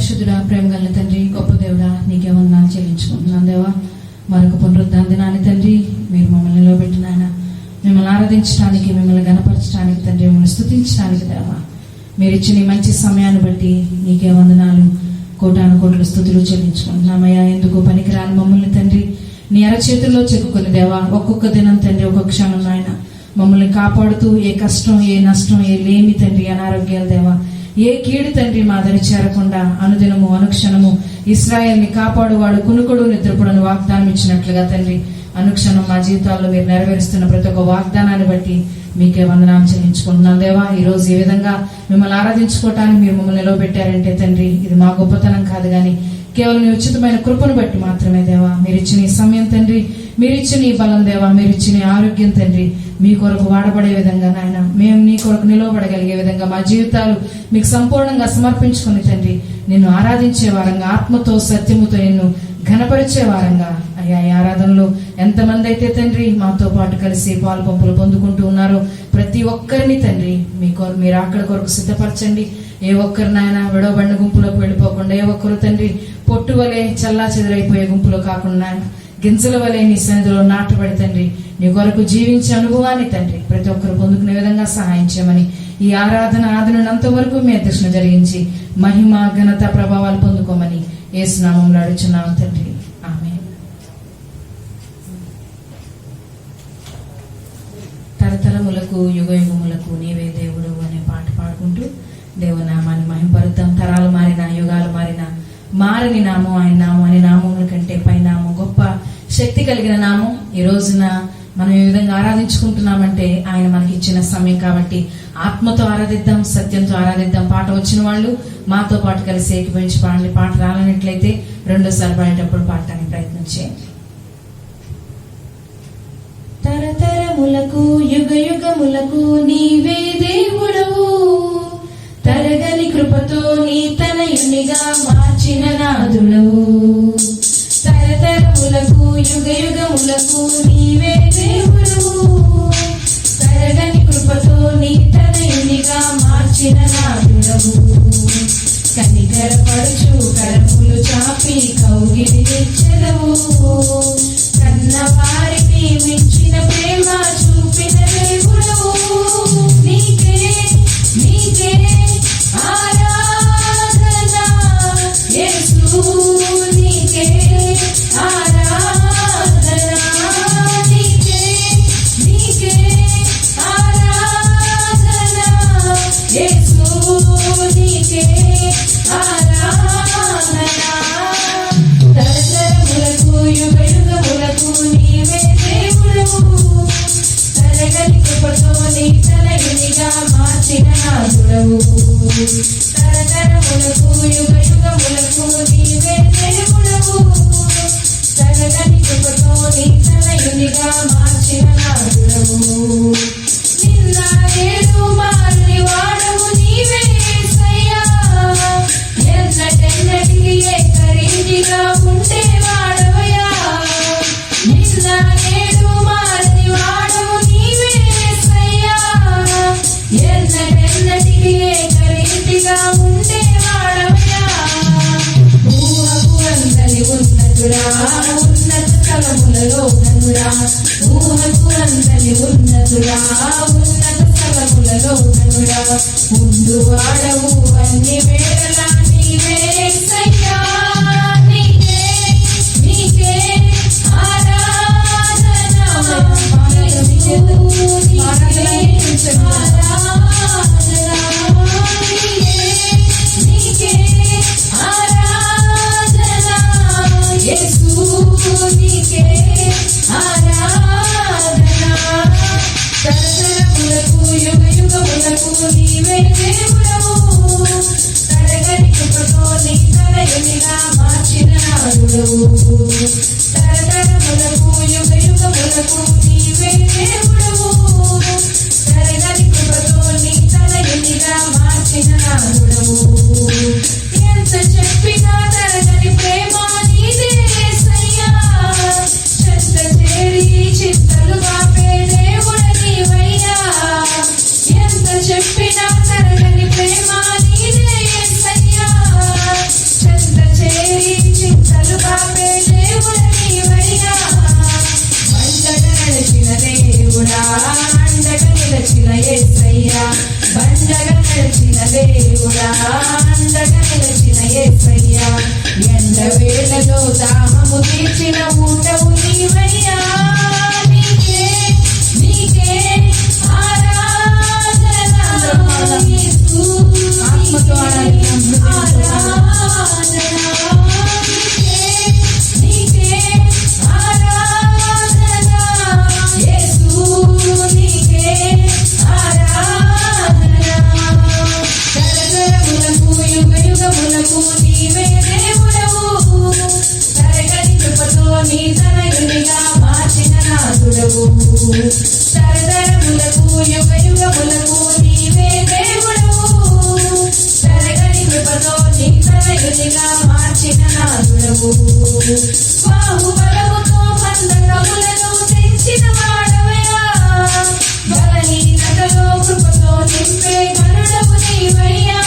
పరిశుద్ధుడా, ప్రేమ గల తండ్రి, గొప్ప దేవుడా, నీకే వందనాలు చెల్లించుకుంటున్నాను దేవా. మరొక పునరుద్ధాన దినాన్ని తండ్రి మీరు మమ్మల్ని నిలబెట్టిన ఆయన, మిమ్మల్ని ఆరాధించడానికి, మిమ్మల్ని గణపరచడానికి తండ్రి, మిమ్మల్ని స్తుతించడానికి దేవా, మీరు ఇచ్చిన ఈ మంచి సమయాన్ని బట్టి నీకే వందనాలు, కోటాను కోట్ల స్తుతులు చెల్లించుకుంటున్నామయ్యా. ఎందుకు పనికిరాని మమ్మల్ని తండ్రి నీ అరచేతుల్లో చెక్కుని దేవా, ఒక్కొక్క దినం తండ్రి, ఒక్కొక్క క్షణం ఆయన మమ్మల్ని కాపాడుతూ ఏ కష్టం, ఏ నష్టం, ఏ లేమి తండ్రి, అనారోగ్యాలు దేవా, ఏ కీడు తండ్రి మా దరి చేరకుండా అనుదినము అనుక్షణము ఇశ్రాయేల్ని కాపాడువాడు కునుకుడు నిద్రపుడను వాగ్దానం ఇచ్చినట్లుగా తండ్రి, అనుక్షణం మా జీవితాల్లో మీరు నెరవేరుస్తున్న ప్రతి ఒక్క వాగ్దానాన్ని బట్టి మీకే వందనాలు చెల్లించుకుంటున్నాం దేవా. ఈ రోజు ఈ విధంగా మిమ్మల్ని ఆరాధించుకోవటానికి మీరు మమ్మల్ని నిలవబెట్టారంటే తండ్రి, ఇది మా గొప్పతనం కాదు కానీ కేవలం మీ ఉచితమైన కృపను బట్టి మాత్రమే దేవా. మీరు ఇచ్చిన ఈ సమయం తండ్రి, మీరు ఇచ్చిన ఈ బలం దేవా, మీరు ఇచ్చిన ఆరోగ్యం తండ్రి, మీ కొరకు వాడబడే విధంగా నాయన మేము నీ కొరకు నిలవబడగలిగే విధంగా మా జీవితాలు మీకు సంపూర్ణంగా సమర్పించుకుని తండ్రి, నిన్ను ఆరాధించే వారంగా, ఆత్మతో సత్యముతో నిన్ను ఘనపరిచే వారంగా అయ్యా. ఈ ఆరాధనలో ఎంతమంది అయితే తండ్రి మాతో పాటు కలిసి పాలు పంపులు పొందుకుంటూ ఉన్నారో ప్రతి ఒక్కరిని తండ్రి మీరు అక్కడ కొరకు సిద్ధపరచండి. ఏ ఒక్కరినైనా విడవబడిన గుంపులోకి వెళ్ళిపోకుండా, ఏ ఒక్కరు తండ్రి పొట్టు వలె చల్లా చెదరైపోయే గుంపులో కాకుండా గింజల వలె నీ సన్నిధిలో నాటబడి తండ్రి నీ కొరకు జీవించే అనుభవాన్ని తండ్రి ప్రతి ఒక్కరు పొందుకునే విధంగా సహాయం చేయమని, ఈ ఆరాధన ఆదినంత వరకు మీ అధ్యక్షణ జరిగించి మహిమ ఘనత ప్రభావాలు పొందుకోమని యేసు నామములో అడుగుచున్నాము తండ్రి, ఆమేన్. తరతరములకు యుగయుగములకు నీవే దేవుడు అనే పాట పాడుకుంటూ దేవునామాన్ని మహిమపరుద్దాం. తరాలు మారిన, యుగాలు మారిన, మారని నామం ఆయన నామం. అనే నామముల కంటే పై నామం, గొప్ప శక్తి కలిగిన నామం. ఈ రోజున మనం ఈ విధంగా ఆరాధించుకుంటున్నామంటే ఆయన మనకి ఇచ్చిన సమయం కాబట్టి ఆత్మతో ఆరాధిద్దాం, సత్యంతో ఆరాధిద్దాం. పాట వచ్చిన వాళ్ళు మాతో పాటు కలిసి ఏకీభవించి పాడండి. పాట రాలనట్లయితే రెండోసారి పాడేటప్పుడు పాడటానికి ప్రయత్నం చేయండి. తరతరములకు యుగయుగములకు నీవే దేవుడవు, తరగని కృపతో నీ తనయునిగా మార్చిన నాదుడవు. తరతరములకు యుగయుగములకు నీవే దేవుడవు, తరగని కృపతో నీ తనయునిగా మార్చిన నాదుడవు. కనికరపడుచు కరములు చాపి కౌగిలి తెచ్చెదవు, కన్న వారిని మించిన ప్రేమ చూపిన దేవుడవు. నీకే నీకే ఆరాధన యేసు, నీకే ఆరాధన, నీకే నీకే ఆరాధన యేసు, నీకే ఆరాధన. తరతరములకు యుగయుగములకు నీవే దేవుడవు, తరగని కృపతో నీ తనయునిగా మార్చిన నాదుడవు. తరతరములకు యుగయుగములకు నీవే దేవుడవు, తరగని కృపతో నీ తనయునిగా మార్చిన నాదుడవు. నిన్న నేడు మారని వాడవు నీవే యేసయ్యా, ఎన్నటెన్నటికి ఏకరీతిగా ఉంటే వాడవయ్యా. నిన్న నేడు మారని వాడవు నీవే యేసయ్యా, ఎన్నటెన్నటికి ఏకరీతిగా ఉంటే వాడవయ్యా. ఊహకు అందలి ఉన్నతుడా, ఉన్నత స్థలములలో కనుడా, ఊహకు అందలి ఉన్నతుడా, ఉన్నత స్థలములలో కనుడా. ముందు వాడవు అన్ని వేళలా నీవే యేసయ్యా, నీకే నీకే ఆరాధన, నీకే ఆరాధన, నీకే ఆరాధన యేసు, నీకే ఆరాధన. తరతరములకు యుగయుగములకు నీవే దేవుడవు, తరగని కృపతో నీ తనయునిగా మార్చిన నాదుడవు. తరతరములకు యుగయుగములకు నీవే దేవుడవు, తరగని కృపతో నీ తనయునిగా మార్చిన నాదుడవు. ఎంత చెప్పినా తరగని ప్రేమ నీదే యేసయ్యా, చెంత చేరి చింతలుగా దేవుడ నీవయ్యా. ఎంత చెప్పినా తరగని ప్రేమ నీదే యేసయ్యా, దేవుడా అండగా నిలిచిన యేసయ్యా, ఎండ వేళలో దాహము తీర్చిన ఊటవు నీవయ్యా. నీకే నీకే ఆరాధన యేసు, ఆత్మతో తరతరములకు యుగ యుగములకు నీవే దేవుడవు, తరగని కృపతో నీ తనయునిగా మార్చిన నాదుడవు. బాహుబలముతో బంధకములను తెంచిన వాడవయ్యా, బలహీనతలో కృపతో నింపే కరుడవు నీవయ్యా.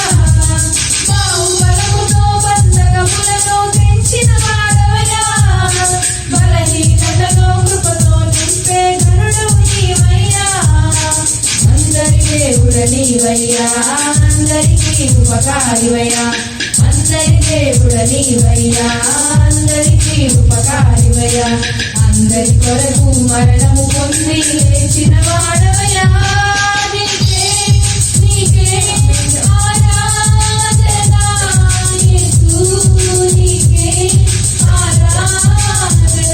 బాహుబలముతో బంధకములను తెంచిన వాడవయ్యా, బలహీనతలో కృపతో నింపే కరుడవు నీవయ్యా. అందరి దేవుడ నీవయ్యా, అందరికీ ఉపకారివయ్యా, అందరి దేవుడ నీవయ్యా, అందరికీ ఉపకారివయ్యా. అందరి కొరకు మరణము పొంది లేచిన వాడవయ్యా. నీకే నీకే ఆరాధన యేసు, నీకే ఆరాధన.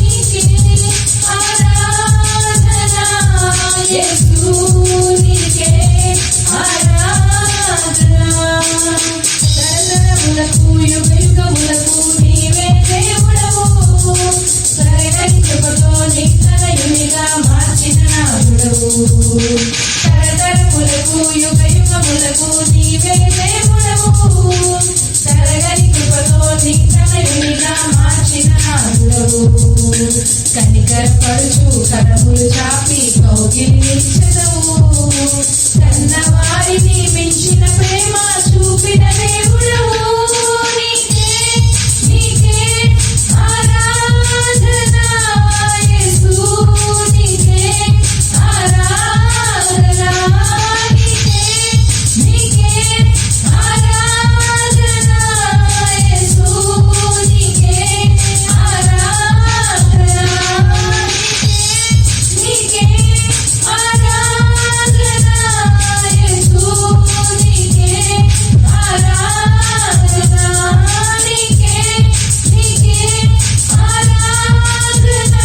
నీకే ఆరాధన యేసు, నీకే ఆరాధన. తరతరములకు యుగ యుగములకు నీవే దేవుడవు, తరగని కృపతో నీ తనయునిగా మార్చిన నాదుడవు. తరతరములకు యుగ యుగములకు నీవే దేవుడవు, తరగని కృపతో నీ తనయునిగా మార్చిన నాదుడవు. కనికరపడుచు కరములు చాపి కౌగిలించెదవు, కన్నవారిని మించిన ప్రేమ చూపిన దేవుడవు. నీకే నీకే ఆరాధన యేసు, నీకే ఆరాధన. నీకే నీకే ఆరాధన యేసు, నీకే ఆరాధన. నీకే ఆరాధన యేసు, నీకే ఆరాధన. నీకే నీకే ఆరాధన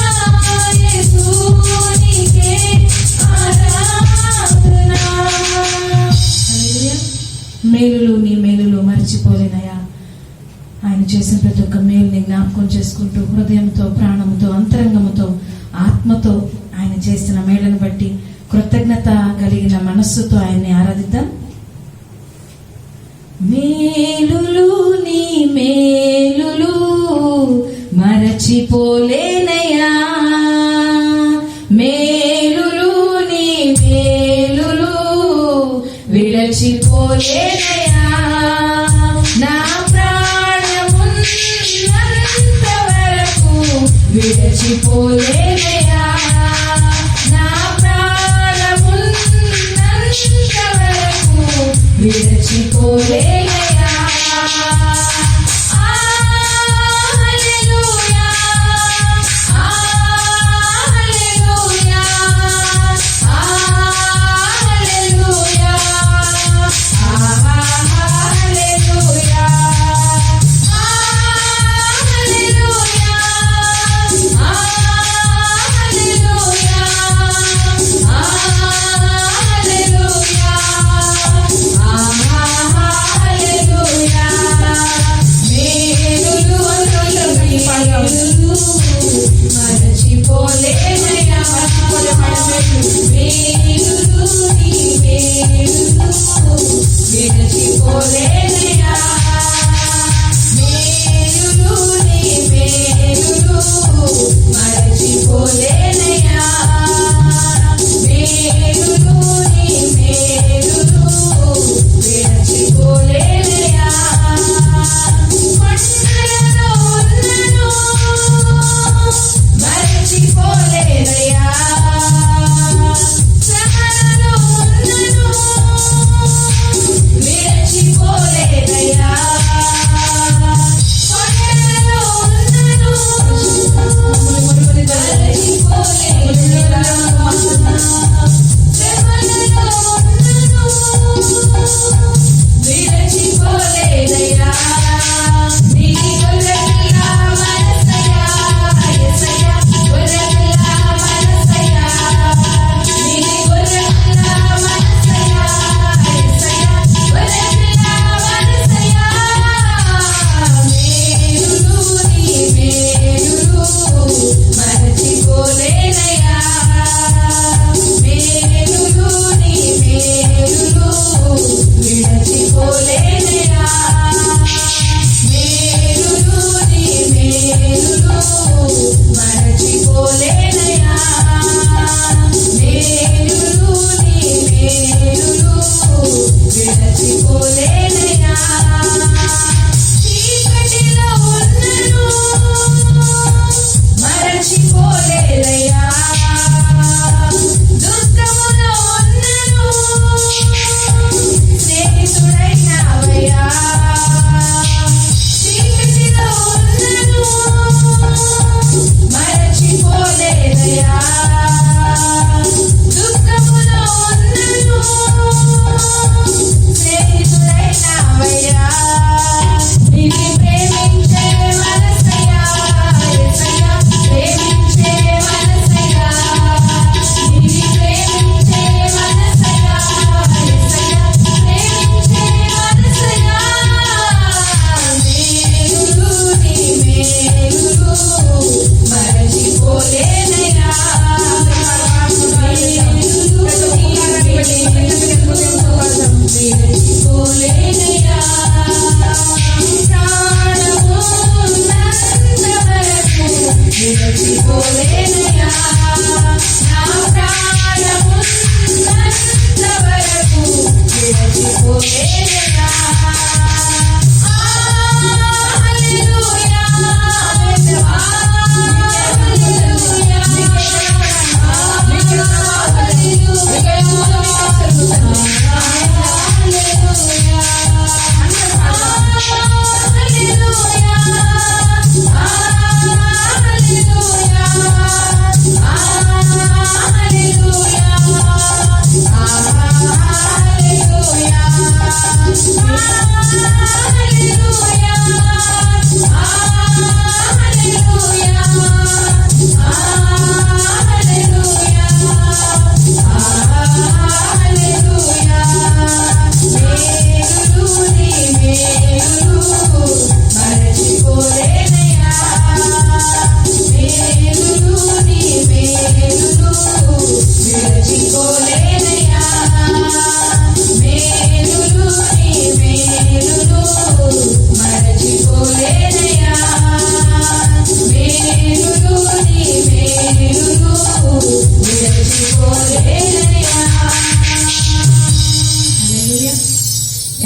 యేసు, నీకే ఆరాధన. హల్లెలూయా. మేలులు నీ మేలులు మర్చిపోలేనయా. ఆయన చేసిన ప్రతి ఒక్క మేలుని జ్ఞాపకం చేసుకుంటూ హృదయంతో, ప్రాణముతో, అంతరంగముతో, ఆత్మతో ఆయన చేసిన మేలును బట్టి కృతజ్ఞత కలిగిన మనస్సుతో ఆయన్ని ఆరాధిద్దాం. మేలులు నీ మేలులు మరచిపోలేనయా, మేలులు నీ మేలులు విడచిపోలేనయా. నా ప్రాణమున్నంత వరకు విడచిపోలేనయా, నా ప్రాణమున్నంత వరకు విడచిపోలేనయా. హల్లెలూయా, హల్లెలూయా, హల్లెలూయా, హల్లెలూయా, హల్లెలూయా, హల్లెలూయా. మరచిపోలేదయ్యా నీ గొర్రెపిల్ల మనసయ్యా యేసయ్యా గొర్రెపిల్ల మనసయ్యా నీ గొర్రెపిల్ల మనసయ్యా యేసయ్యా గొర్రెపిల్ల మనసయ్యా మేలులు నీ మేలులు మరచిపోలేదయ్యా మేలులు నీ మేలులు విడచిపోలేదయ్యా మేలులు నీ మేలులు మరచిపోలేదయ్యా మేలులు నీ మేలులు విడచిపోలేదయ్యా చీకటిలో ఉన్నను మరచిపోలేదయ్యా దుఃఖములో ఉన్నను స్నేహితుడైనావయ్యా చీకటిలో ఉన్నను మరచిపోలేదయ్యా దుఃఖములో ఉన్నను స్నేహితుడైనావయ్యా నిన్ను ప్రేమించే మనసయ్యా యేసయ్యా ప్రేమించే మనసయ్యా నిన్ను ప్రేమించే మనసయ్యా యేసయ్యా ప్రేమించే మనసయ్యా మేలులు నీ మేలులు మరచిపోలేదయ్యా మేలులు నీ మేలులు విడచిపోలేదయ్యా ప్రాణము ఉన్నంతవరకు విడచిపోలేదయ్యా నా ప్రాణము ఉన్నంతవరకు విడచిపోలేదయ్యా హల్లెలూయా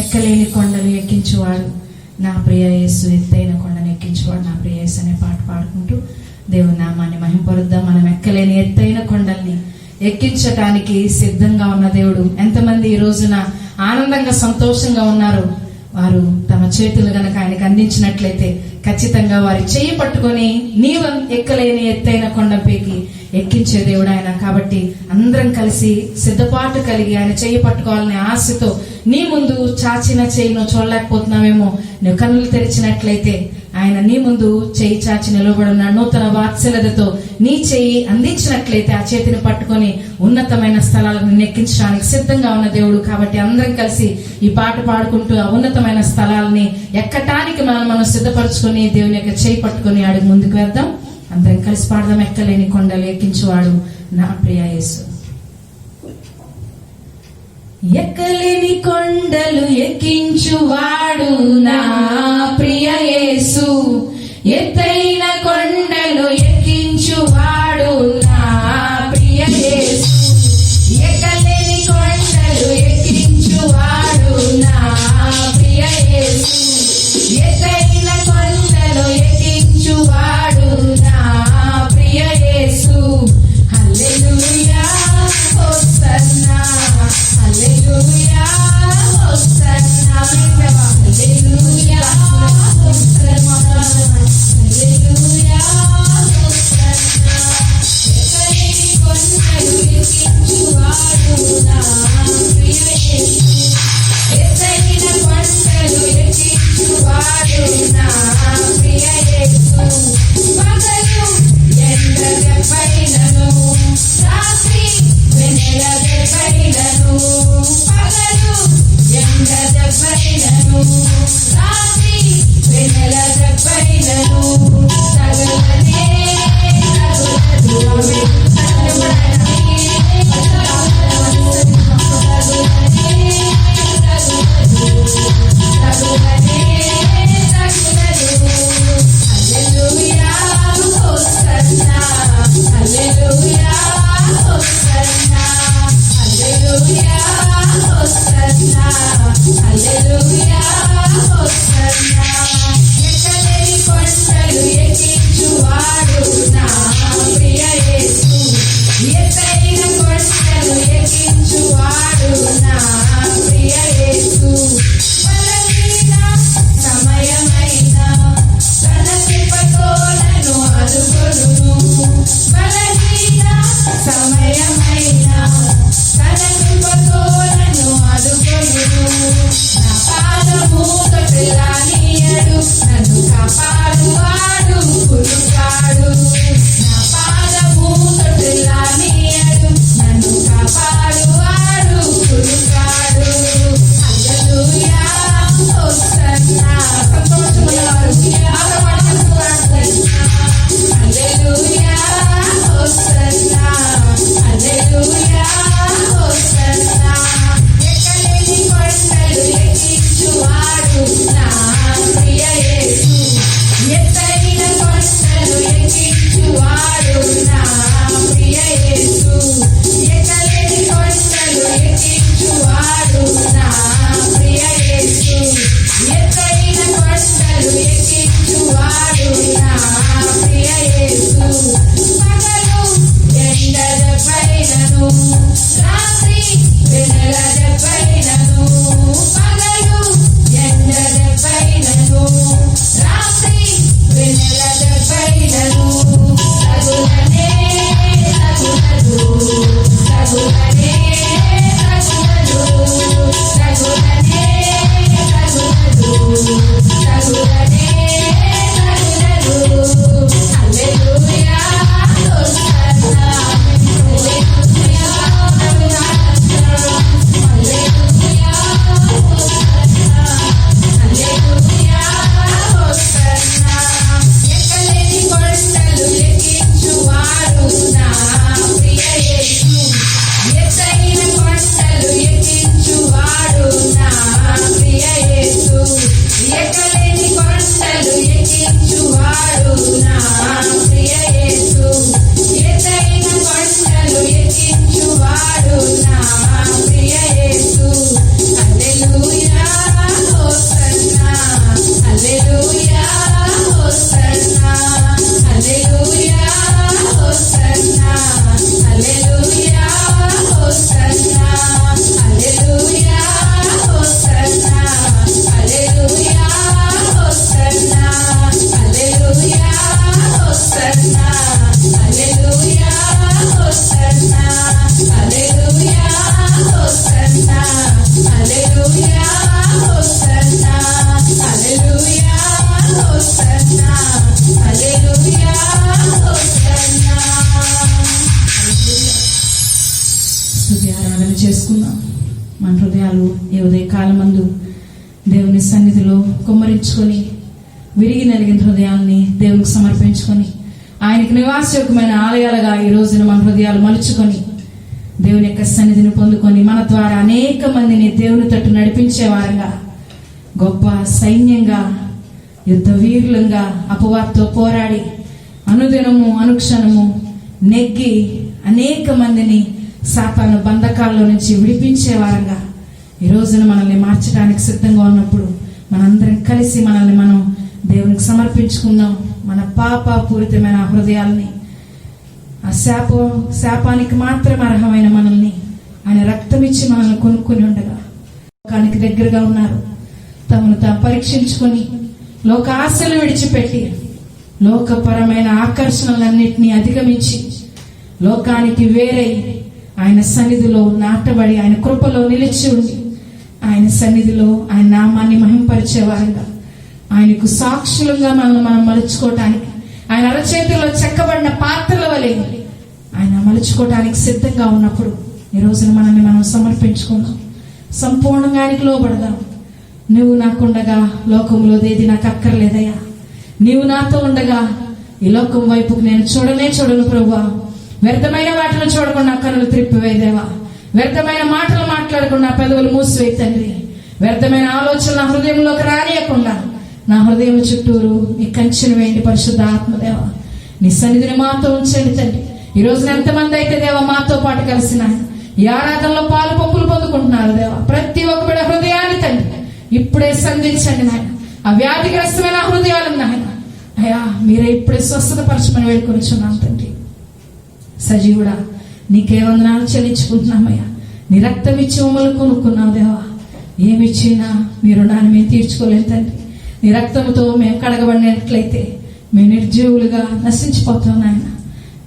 ఎక్కలేని కొండలు ఎక్కించువాడు నా ప్రియ యేసు ఎత్తైన కొండను ఎక్కించువాడు నా ప్రియ యేసు అనే పాట పాడుకుంటూ దేవుని నామాన్ని మహింపరుద్దాం. మనం ఎక్కలేని ఎత్తైన కొండల్ని ఎక్కించటానికి సిద్ధంగా ఉన్న దేవుడు. ఎంతమంది ఈ రోజున ఆనందంగా సంతోషంగా ఉన్నారు? వారు తమ చేతులు గనక ఆయనకు అందించినట్లయితే ఖచ్చితంగా వారి చేయి పట్టుకొని నీవు ఎక్కలేని ఎత్తైన కొండపైకి ఎక్కించే దేవుడు ఆయన. కాబట్టి అందరం కలిసి సిద్ధపాటు కలిగి ఆయన చేయి పట్టుకోవాలనే ఆశతో నీ ముందు చాచిన చేయి నువ్వు చూడలేకపోతున్నావేమో, నువ్వు కన్నులు తెరిచినట్లయితే ఆయన నీ ముందు చేయి చాచి నిలబడున్న నూతన వాత్సల్యతతో నీ చేయి అందించినట్లయితే ఆ చేతిని పట్టుకొని ఉన్నతమైన స్థలాలను నెక్కించడానికి సిద్ధంగా ఉన్న దేవుడు. కాబట్టి అందరం కలిసి ఈ పాట పాడుకుంటూ ఆ ఉన్నతమైన స్థలాలని ఎక్కటానికి మనం సిద్ధపరచుకొని దేవుని యొక్క చేయి పట్టుకొని అడుగు ముందుకు వేద్దాం. అందరం కలిసి పాడదాం. ఎక్కలేని కొండలు ఎక్కించువాడు నా ప్రియ యేసు. ఎక్కలేని కొండలు ఎక్కించువాడు నా ప్రియ యేసు, ఎత్తైన కొండలు ఎక్కించువాడు నా ప్రియ యేసు, ఎక్కలేని కొండలు ఎక్కించువాడు నా ప్రియ యేసు, ఎత్తైన కొండలు ఎక్కించువాడు నా ప్రియ యేసు. హల్లెలూయా హోసన్నా, హల్లెలూయా హోసన్నా, హల్లెలూయా హోసన్నా, హల్లెలూయా హోసన్నా. ఎక్కలేని కొండలు ఎక్కించువాడు నా ప్రియ యేసు, ఎత్తైన కొండలు ఆదుకొనును. బలహీన సమయమైన తన కృపతో నన్ను ఆదుకొనును. నా పాదము తొట్టిల్లనీయడు, నన్ను కాపాడువాడు కురుకాడు. నా పాదము తొట్టిల్లనీయడు, నన్ను కాపాడువాడు కురుకాడు. హల్లెలూయా హోసన్నా. సంతోషమున్న వారు హల్లెలూయా హోసన్నా, హల్లెలూయా హోసన్నా. ఎక్కలేని కొండలు ఎక్కించువాడు నా ప్రియ యేసు. ఎత్తైన కొండలు ఎక్కించువాడు నా ప్రియ యేసు. ఎక్కలేని కొండలు ఎక్కించువాడు నా ప్రియ యేసు. ఎత్తైన కొండలు ఎక్కించువాడు నా ప్రియ యేసు. పగలు ఎండల పైనను, రాత్రి వెన్నెల పైనను. పగలు ఎండల పైనను, రాత్రి వెన్నెల పైనను. తగులనే తగులదు, తగులనే తగులదు, తగులనే తగులదు, తగులనే తగులదు. హల్లెలూయా హోసన్నా, హల్లెలూయా హోసన్నా, హల్లెలూయా హోసన్నా, హల్లెలూయా హోసన్నా. ఎక్కలేని కొండలు ఎక్కించువాడు నా ప్రియ యేసు. ఎత్తైన కొండలు ఎక్కించువాడు నా ప్రియ యేసు. ఎక్కలేని కొండలు ఎక్కించువాడు నా ప్రియ యేసు. ఎత్తైన కొండలు ఎక్కించువాడు నా ప్రియ యేసు. హల్లెలూయా హోసన్నా, హల్లెలూయా హోసన్నా, హల్లెలూయా హోసన్నా, హల్లెలూయా హోసన్నా, హల్లెలూయా హోసన్నా, హల్లెలూయా హోసన్నా, హల్లెలూయా హోసన్నా, హల్లెలూయా హోసన్నా, హల్లెలూయా హోసన్నా, హల్లెలూయా హోసన్నా, హల్లెలూయా హోసన్నా, హల్లెలూయా హోసన్నా. స్తుతి ఆరాధన చేసుకుందాం. మన హృదయాలు ఈ ఉదయ కాలమందు దేవుని సన్నిధిలో కుమ్మరించుకొని విరిగి నలిగిన హృదయాల్ని దేవునికి సమర్పించుకొని ఆయనకి నివాసయోగ్యమైన ఆలయాలుగా ఈ రోజున మన హృదయాలు మలుచుకొని దేవుని యొక్క సన్నిధిని పొందుకొని మన ద్వారా అనేక మందిని దేవుని తట్టు నడిపించే వారంగా, గొప్ప సైన్యంగా, యుద్ధ వీరులంగా అపవాదితో పోరాడి అనుదినము అనుక్షణము నెగ్గి అనేక మందిని సాతాను బంధకాల్లో నుంచి విడిపించే వారంగా ఈ రోజున మనల్ని మార్చడానికి సిద్ధంగా ఉన్నప్పుడు మనందరం కలిసి మనల్ని మనం దేవునికి సమర్పించుకుందాం. మన పాపపూరితమైన హృదయాల్ని, ఆ శాపానికి మాత్రమే అర్హమైన మనల్ని ఆయన రక్తం ఇచ్చి మనల్ని కొనుక్కొని ఉండగా లోకానికి దగ్గరగా ఉన్నారు. తమను తాము పరీక్షించుకొని లోక ఆశలు విడిచిపెట్టి లోకపరమైన ఆకర్షణలన్నింటినీ అధిగమించి లోకానికి వేరై ఆయన సన్నిధిలో నాటబడి ఆయన కృపలో నిలిచి ఉండి ఆయన సన్నిధిలో ఆయన నామాన్ని మహింపరిచే వారంగా, ఆయనకు సాక్షులుగా మనం మలుచుకోవటానికి, ఆయన అరచేతిలో చెక్కబడిన పాత్రల వలె ఆయన మలుచుకోవటానికి సిద్ధంగా ఉన్నప్పుడు ఈ రోజున మనల్ని మనం సమర్పించుకుందాం. సంపూర్ణంగా ఆయనకు లోబడదాం. నువ్వు నాకుండగా లోకంలో ఏది నాకు అక్కర్లేదయ్యా. నీవు నాతో ఉండగా ఈ లోకం వైపుకు నేను చూడను ప్రభువా. వ్యర్థమైన వాటిని చూడకుండా కనులు త్రిప్పివేదేవా. వ్యర్థమైన మాటలు మాట్లాడకుండా పెదవులు మూసివేయి తండ్రి. వ్యర్థమైన ఆలోచన నా హృదయంలోకి రానియకుండా నా హృదయం చుట్టూరు నీ కంచెను వేయండి పరిశుద్ధ ఆత్మదేవ. నీ సన్నిధిని మాతో ఉంచండి తండ్రి. ఈ రోజున ఎంతమంది అయితే దేవా మాతో పాటు కలిసిన ఈ ఆరాధనలో పాలు పంపులు పొందుకుంటున్నారు దేవా. ప్రతి ఒక్క బిడ్డ హృదయాన్ని తండ్రి ఇప్పుడే సంధించండి నాయన. ఆ వ్యాధిగ్రస్తమైన హృదయాలను నాయన అయ్యా మీరే ఇప్పుడే స్వస్థత పరచమని వేడుకొనిచున్నాం తండ్రి. సజీవుడా నీకే వందనాలు చెల్లించుకుంటున్నామయ్యా. నీ రక్తం ఇచ్చి మమ్మల్ని కొనుక్కున్నావు దేవా. ఏమిచ్చినా మీ రుణాన్ని మేము తీర్చుకోలేం తండ్రి. నీ రక్తంతో మేము కడగబడినట్లయితే మేము నిర్జీవులుగా నశించిపోతాం నాయన.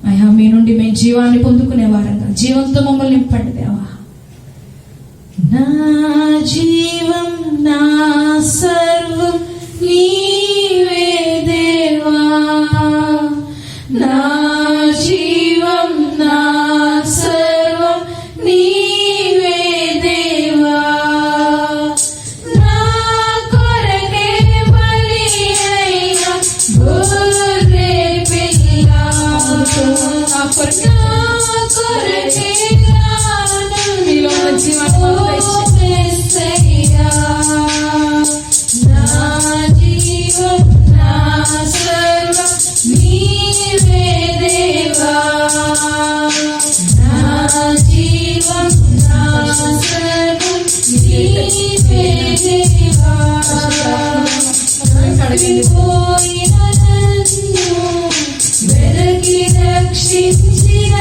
అయ్యా మీ నుండి మేము జీవాన్ని పొందుకునే వారంగా జీవంతో మమ్మల్ని నింపండి దేవా. నా జీవం నా సర్వం నీవే దేవా, నా జీవం నా సర్వం నీవే దేవా. నా కొరకే బలి అయిన గొర్రె పిల్ల, నా కొరకే నీలో జీవాన్ని యేసయ్యా. నా జీవం నా సర్వం నీవే దేవా, నా జీవం నా సర్వం నీవే దేవా. పోయిన నన్ను వెదకి రక్షించిన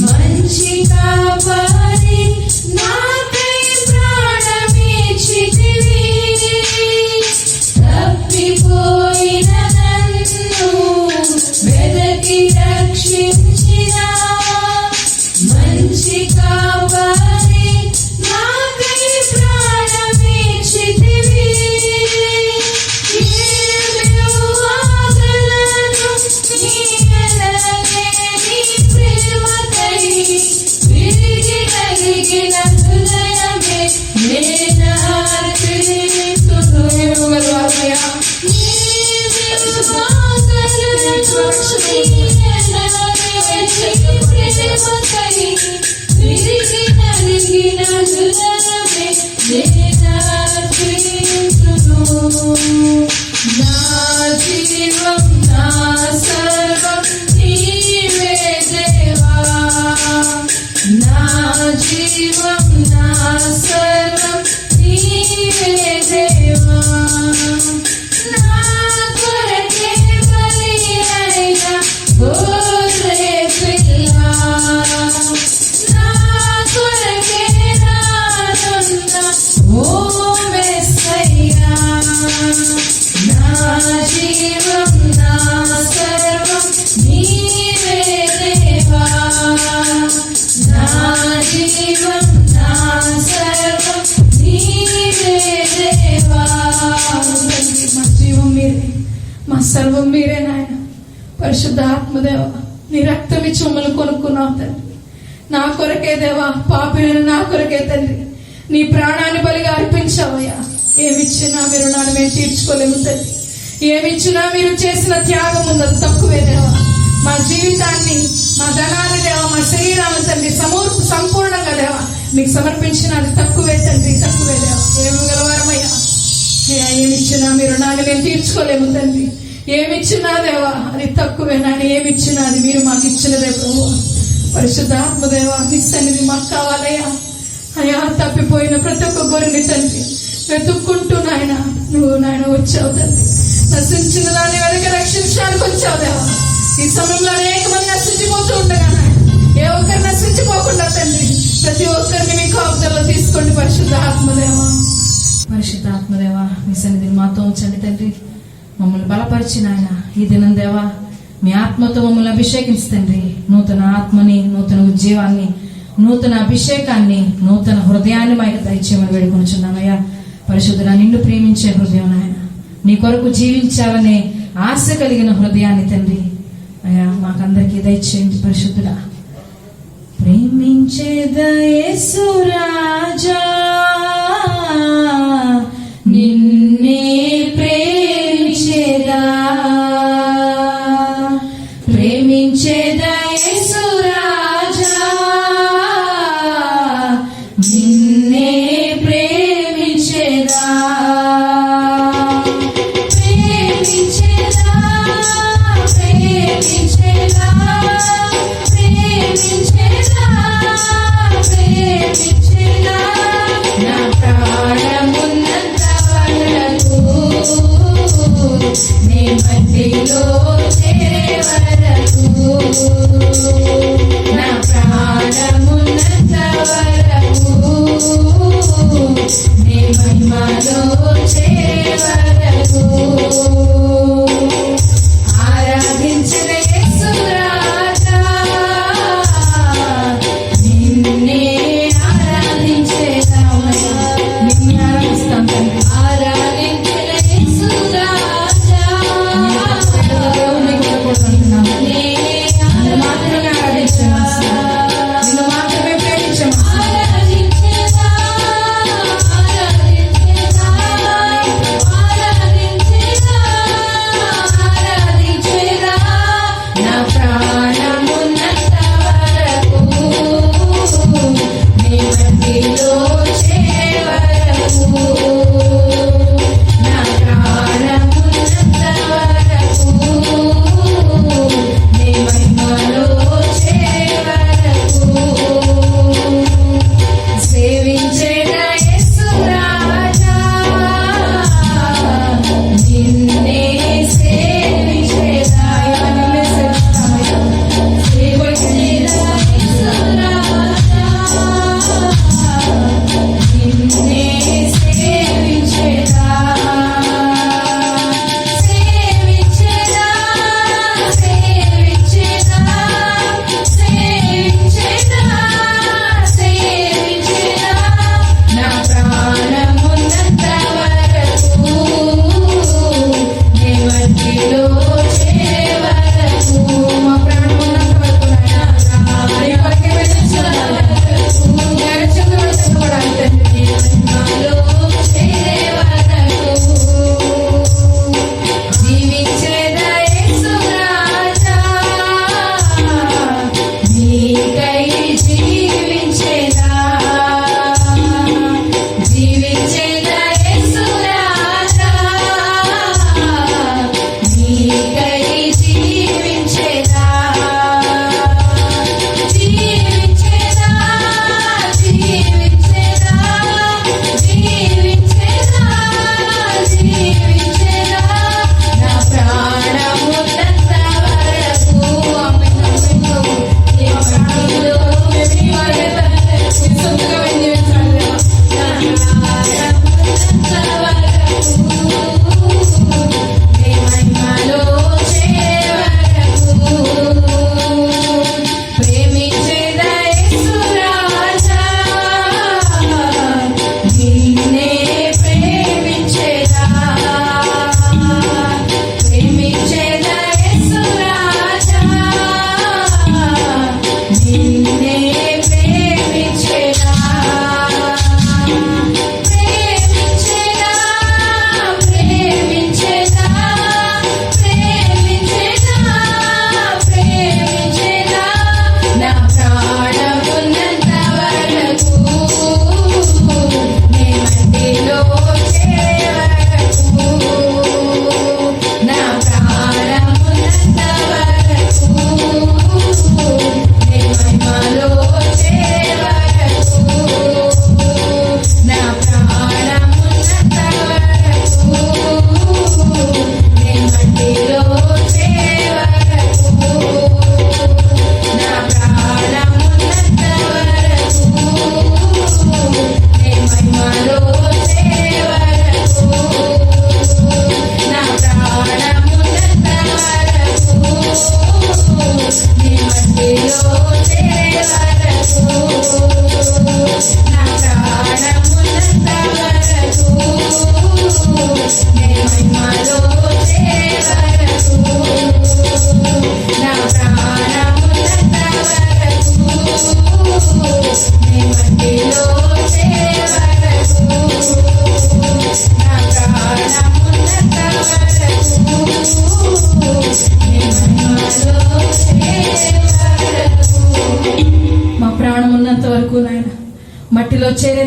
మంచి కాపరి, నాకై ప్రాణమిచ్చితివి. తప్పిపోయిన నన్ను వెదకి రక్షించిన మంచి కాపరి, నాకై ప్రాణమిచ్చితివి. ఏమివ్వగలను నీ ఎనగే నీ ప్రేమకై, విరిగి నలిగిన హృదయమే నేనర్పింతును. ఏమివ్వగలవయ్యా? ఏమివ్వగలను నీ ఎనగే నీ ప్రేమకై, విరిగి నలిగిన హృదయమే నేనర్పింతును. నా జీవం నా సర్వం నీవే దేవా, నా జీవం నా సర్వం నీవే దేవా. నా కొరకే బలి అయిన గొర్రె పిల్ల, నా కొరకే రానున్న ఓ యేసయ్యా. నా జీవం నా సర్వం నీవే దేవా, నా జీవం నా సర్వం నీవే దేవా. మా జీవం మీరే, మా సర్వం మీరే నాయన. పరిశుద్ధ ఆత్మదేవ, నీ రక్తం ఇచ్చి మమ్మల్ని కొనుక్కున్నావు తండ్రి. నా కొరకే దేవా, పాపిన నా కొరకే తండ్రి నీ ప్రాణాన్ని బలిగా అర్పించావయ్యా. ఏమిచ్చినా మీరు నన్ను మేము తీర్చుకోలేము తండ్రి. ఏమిచ్చినా మీరు చేసిన త్యాగం ఉన్నది తక్కువే దేవా. మా జీవితాన్ని, మా ధనాన్ని దేవా, మా శరీరాన్ని తండ్రి సంపూర్ణంగా దేవా మీకు సమర్పించిన అది తక్కువే తండ్రి, తక్కువే దేవా. ఏమిగలవారమయ్యా? ఏమిచ్చినా మీరు నన్ను మేము తీర్చుకోలేము తండ్రి. ఏమిచ్చినా దేవా అది తక్కువే నాయన. ఏమిచ్చినా అది మీరు మాకు ఇచ్చినదే ప్రభు. పరిశుద్ధ ఆత్మదేవ, మీ సన్నిధి మాకు కావాలయ్యా. అయ్యా, తప్పిపోయిన ప్రతి ఒక్క గొర్రెని తండ్రి వెతుక్కుంటూ నాయన నువ్వు నాయన వచ్చావు తండ్రి. నశించిన దాన్ని వెనక రక్షించడానికి వచ్చావు దేవా. ఈ సమయంలో అనేక మంది నశించిపోతూ ఉండగా ఏ ఒక్కరు నశించిపోకుండా తండ్రి ప్రతి ఒక్కరిని మీ కాపుదల్లో తీసుకోండి. పరిశుద్ధ ఆత్మదేవ, పరిశుద్ధ ఆత్మదేవ, మీ సన్నిధిని మాతో ఉంచండి తండ్రి. మమ్మల్ని బలపరిచిన ఆయన ఈ దినం దేవా మీ ఆత్మతో మమ్మల్ని అభిషేకించండి. నూతన ఆత్మని, నూతన ఉజ్జీవాన్ని, నూతన అభిషేకాన్ని, నూతన హృదయాన్ని మాకు దయచేయమని వేడుకొనుచున్నామయ్యా. పరిశుద్ధుడా, నిన్ను ప్రేమించే హృదయం నాయన, నీ కొరకు జీవించాలనే ఆశ కలిగిన హృదయాన్ని తండ్రి అయ్యా మాకందరికీ దయచేయండి. పరిశుద్ధుడా, ప్రేమించేద యేసు రాజా, నిన్నే ప్రేమించేదా, ప్రేమించేదా యేసు రాజా, నిన్నే ప్రేమించేదా, ప్రేమించేదా, ప్రేమించేదా, ప్రేమించేదా, ప్రేమించేదా, నా ప్రాణమున్నంత వరకు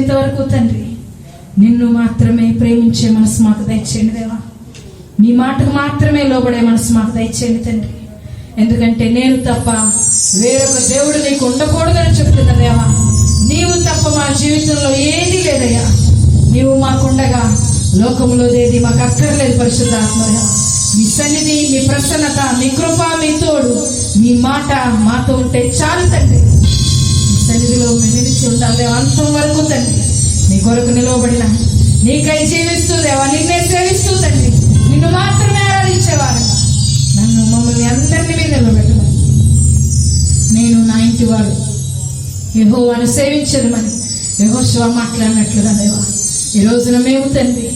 చచ్చేంత వరకు తండ్రి నిన్ను మాత్రమే ప్రేమించే మనసు మాకు దయచేయండి దేవా. నీ మాటకు మాత్రమే లోబడే మనసు మాకు దయచేయండి తండ్రి. ఎందుకంటే నేను తప్ప వేరొక దేవుడు నీకు ఉండకూడదని చెప్తున్న దేవా, నీవు తప్ప మా జీవితంలో ఏదీ లేదయ్యా. నీవు మాకుండగా లోకంలో ఏది మాకు అక్కర్లేదు. పరిశుద్ధాత్మదేవా, మీ సన్నిధి, మీ ప్రసన్నత, మీ కృప, మీ తోడు, మీ మాట మాతో ఉంటే చాలు తండ్రి. మీ సన్నిధిలో మేము నిలిచి ఉండాలి దేవా అంతం వరకు తండ్రి. నీ కొరకు నిలవబడిన, నీకై జీవిస్తూ దేవా, నిన్నే సేవిస్తూ తండ్రి, నిన్ను మాత్రమే ఆరాధించేవారు నన్ను, మమ్మల్ని అందరినీ మీద నిలబెట్టమని, నేను నా ఇంటి వారు యెహోవాను సేవించదమని యెహోషువ మాట్లాడినట్లుగా దేవా, ఈ రోజున మేము తండ్రి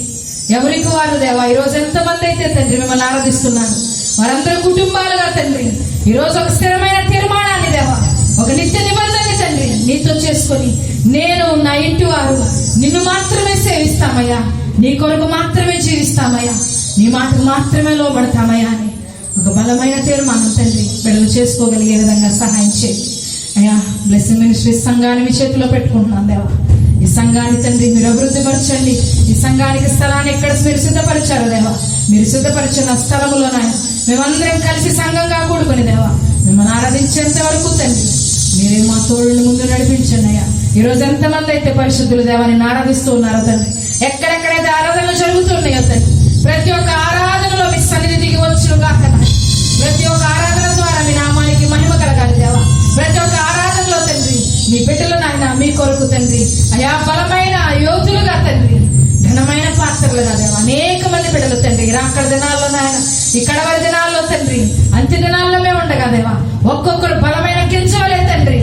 ఎవరికి వారు దేవా, ఈ రోజు ఎంతమంది అయితే తండ్రి మిమ్మల్ని ఆరాధిస్తున్నారు వారందరూ కుటుంబాలుగా తండ్రి ఈ రోజు ఒక స్థిరమైన తీర్మానాన్ని దేవా, ఒక నిత్య నిబంధనని తండ్రి నీతో చేసుకొని, నేను నా ఇంటి వారు నిన్ను మాత్రమే సేవిస్తామయ్యా, నీ కొరకు మాత్రమే జీవిస్తామయ్యా, నీ మాటకు మాత్రమే లోబడతామయ్యా అని ఒక బలమైన తీర్మానం తండ్రి బిడ్డలు చేసుకోగలిగే విధంగా సహాయం చేయండి అయ్యా. బ్లెస్సింగ్ మినిస్ట్రీ సంఘాన్ని మీ చేతిలో పెట్టుకుంటున్నాం దేవా. ఈ సంఘాన్ని తండ్రి మీరు అభివృద్ధి పరచండి. ఈ సంఘానికి స్థలాన్ని ఎక్కడ మీరు సిద్ధపరిచారు దేవా, మీరు సిద్ధపరిచిన స్థలములో నాయన మేమందరం కలిసి సంఘంగా కూడుకుని దేవా మిమ్మల్ని ఆరాధించేంత వరకు తండ్రి మీరే మా తోడుని ముందు నడిపించండి అయ్యా. ఈ రోజు ఎంతమంది అయితే పరిశుద్ధులు దేవాన్ని ఆరాధిస్తూ ఉన్నారో తండ్రి, ఎక్కడెక్కడైతే ఆరాధనలు జరుగుతున్నాయో తండ్రి, ప్రతి ఒక్క ఆరాధనలో మీ సన్నిధి దిగి వచ్చుగా, ప్రతి ఒక్క ఆరాధన ద్వారా మీ నామానికి మహిమ కలగాలి దేవా. ప్రతి ఒక్క ఆరాధనలో తండ్రి మీ బిడ్డలు నాయన మీ కొరకు తండ్రి అయా బలమైన యోధులుగా తండ్రి, ఘనమైన పాత్రలుగా దేవా అనేక మంది బిడ్డలు తండ్రి రాకడ దినాల్లో నాయన, ఈ కడవరి దినాల్లో తండ్రి, అంత్య దినాల్లో మేము ఉండగా దేవా ఒక్కొక్కరు బలమైన గింజవలే తండ్రి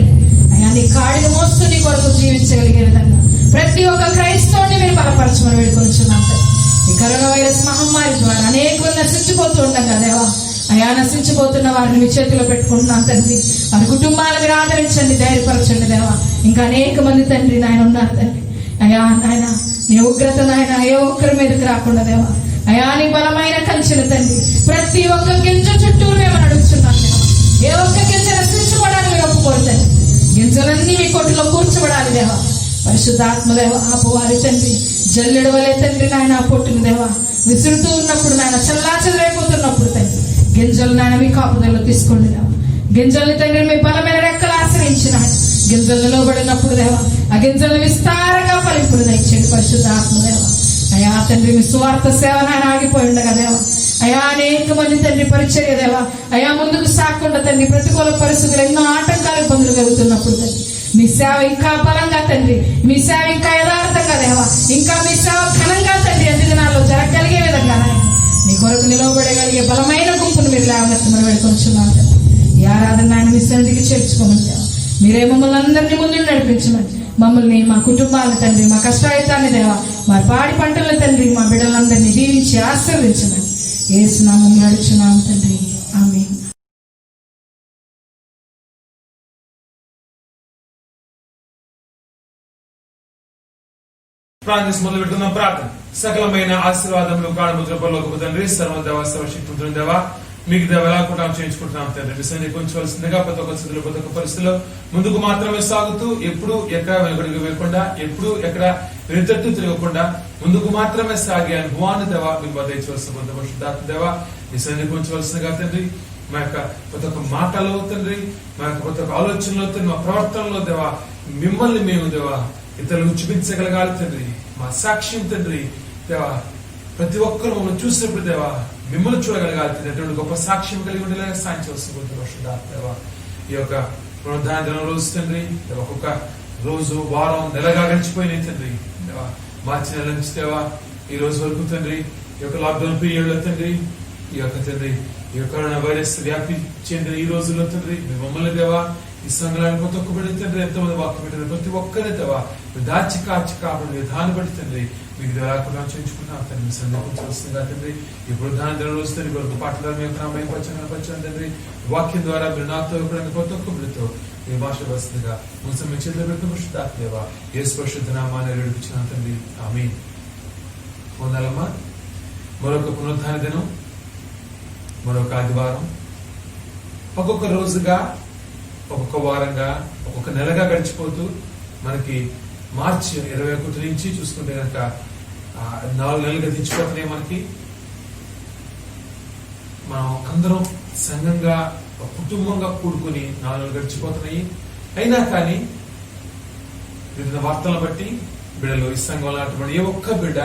అయా నీ కాడిని మోస్తూ నీ కొరకు జీవించగలిగే విధంగా ప్రతి ఒక్క క్రైస్తవుని మీరు బలపరచమని వేడుకొంచున్నాం తండ్రి. ఈ కరోనా వైరస్ మహమ్మారి ద్వారా అనేకులు నశించిపోతూ ఉండగా దేవా అయా నశించిపోతున్న వారిని మీ చేతిలో పెట్టుకుంటున్నాం తండ్రి. వారి కుటుంబాలు మీరు ఆదరించండి, ధైర్యపరచండి దేవా. ఇంకా అనేక మంది తండ్రి నాయన ఉన్నారు తండ్రి అయా నాయన, నీ ఉగ్రత నాయన ఏ ఒక్కరి మీదకి రాకుండా దేవా అయా నీ బలమైన కంచెలు తండ్రి ప్రతి ఒక్క గింజ చుట్టూ మేము నడుస్తున్నాం దేవా. ఏ ఒక్క గింజ నశించుకోవడానికి మీరు ఒప్పుకోరు తండ్రి, గింజలన్నీ మీ కొట్టులో కూర్చోబడాలి దేవా. పరిశుద్ధాత్మదేవ అపవారి తండ్రి జల్లెడు వలే తండ్రి నాయన పొట్టును దేవా విసురుతూ ఉన్నప్పుడు నాయన చల్లా చెదరైపోతున్నప్పుడు తండ్రి గింజలు నాయన మీ కాపుదల్లో తీసుకోండి దేవా. గింజల్ని తండ్రి మీ బలమైన రెక్కలు ఆశ్రయించిన గింజలు లోబడినప్పుడు దేవా ఆ గింజలు విస్తారంగా ఫలింపుడు దయచేయండి పరిశుద్ధాత్మదేవ. అయా తండ్రి మీ సువార్త సేవ నాయన ఆగిపోయి ఉండగా దేవా అయా అనేక మంది తండ్రి పరిచర్య దేవా అయా ముందుకు సాకుండా తండ్రి ప్రతికూల పరిస్థితులు ఎన్నో ఆటంకాలు ఇబ్బందులు కలుగుతున్నప్పుడు తండ్రి మీ సేవ ఇంకా బలంగా తండ్రి, మీ సేవ ఇంకా యథార్థంగా దేవా, ఇంకా మీ సేవ ఘనంగా తండ్రి అన్ని దినాల్లో జరగగలిగే విధంగా మీ కొరకు నిలవబడగలిగే బలమైన గుంపును మీరు లేవనెత్తమని వేడుకొంచున్నాం తండ్రి. ఈ ఆరాధన ఆయన మీ సన్నిధికి చేర్చుకోమని దేవా, మీరే మమ్మల్ని అందరినీ ముందు నడిపించమని, మమ్మల్ని మా కుటుంబాలను తండ్రి, మా కష్టాయితాన్ని దేవా, మా పాడి పంటల తండ్రి, మా బిడ్డలందరినీ దీవించి ఆశీర్వదించమని యేసు నామములో అడుగుచున్నాం తండ్రి, ఆమేన్. ప్రార్థన మొదలు పెడుతున్నాం. ప్రార్థన. సకలమైన ఆశీర్వాదములు కాడముద్రపరలోకపు తండ్రి, సర్వదేవ సర్వశక్తిమంతుని దేవ, మీకు దేవ ఎలా చేయించుకుంటున్నాం తండ్రి. మీ సన్నిధికి కొంచెవలసిందిగా ప్రతి ఒక్క స్థితిలో ప్రతి ఒక్క పరిస్థితిలో ముందుకు మాత్రమే సాగుతూ ఎప్పుడు ఎక్కడ వెనుకడికి వెళ్లకుండా, ఎప్పుడు ఎక్కడ వెనుతట్టు తిరగకుండా ముందుకు మాత్రమే సాగే అనుభవాన్ని దేవ మీకు బదయించవలసిన పరిశుద్ధాత్మ దేవ మీ సన్నిధికి కొంచెవలసిందిగా తండ్రి. మా యొక్క ప్రతి ఒక్క మాటలో తండ్రి, మా యొక్క ప్రతి ఒక్క ఆలోచనలో తండ్రి, మా ప్రవర్తనలో దేవ మిమ్మల్ని మేము దేవ ఇతరులకు చూపించగలగాలి తండ్రి. మా సాక్ష్యం తండ్రి దేవా ప్రతి ఒక్కరు మమ్మల్ని చూసినప్పుడు దేవా మిమ్మల్ని చూడగలగాలి తండ్రి. అటువంటి గొప్ప సాక్ష్యం కలిగి ఉండేలాగా సాయం వస్తుంది దేవా. ఈ యొక్క పునరుద్ధాన దినం రోజు తండ్రి ఒక్కొక్క రోజు వారం నెలగా గడిచిపోయినాయి తండ్రి దేవా. మార్చి నెల నుంచి దేవా ఈ రోజు వరకు తండ్రి ఈ యొక్క లాక్డౌన్ పీరియడ్ లో తండ్రి ఈ యొక్క తండ్రి ఈ యొక్క కరోనా వైరస్ వ్యాప్తి చెందిన ఈ రోజుల్లో తండ్రి మమ్మల్ని దేవా ఈ సంఘాలను ప్రతి ఒక్క బిడ్డ తండ్రి ఎంతమంది వాక్యం పెట్టారు ప్రతి ఒక్కరి దేవా దాచి కాచి కాపాడు విధానం బట్టి తండ్రి మీకు దేవాకుండా చేయించుకున్నాం తండ్రి. సందర్భం వస్తుందిగా తండ్రి ఇప్పుడు దాని దిన రోజు తండ్రి వరకు పాటలు మేము తండ్రి వాక్యం ద్వారా మీరు నాతో ప్రతి ఒక్క బిడ్డతో మీ భాష వస్తుందిగా ముసం మీ చేతిలో పెట్టుకుంటుదేవా ఏ స్పర్శుద్ధ నామాన్ని నడిపించిన తండ్రి, ఆమేన్. వందలమ్మా. మరొక పునరుద్ధాన దినం, మరొక ఆదివారం, ఒక్కొక్క రోజుగా ఒక్కొక్క వారంగా ఒక్కొక్క నెలగా గడిచిపోతూ మనకి మార్చి 21 నుంచి చూసుకుంటే కనుక 4 నెలలు గతించిపోతున్నాయి మనకి. మనం అందరం సంఘంగా కుటుంబంగా కూడుకుని 4 నెలలు గడిచిపోతున్నాయి. అయినా కానీ వివిధ వార్తలను బట్టి బిడ్డలు ఈ సంఘంలో అటువంటి ఏ ఒక్క బిడ్డ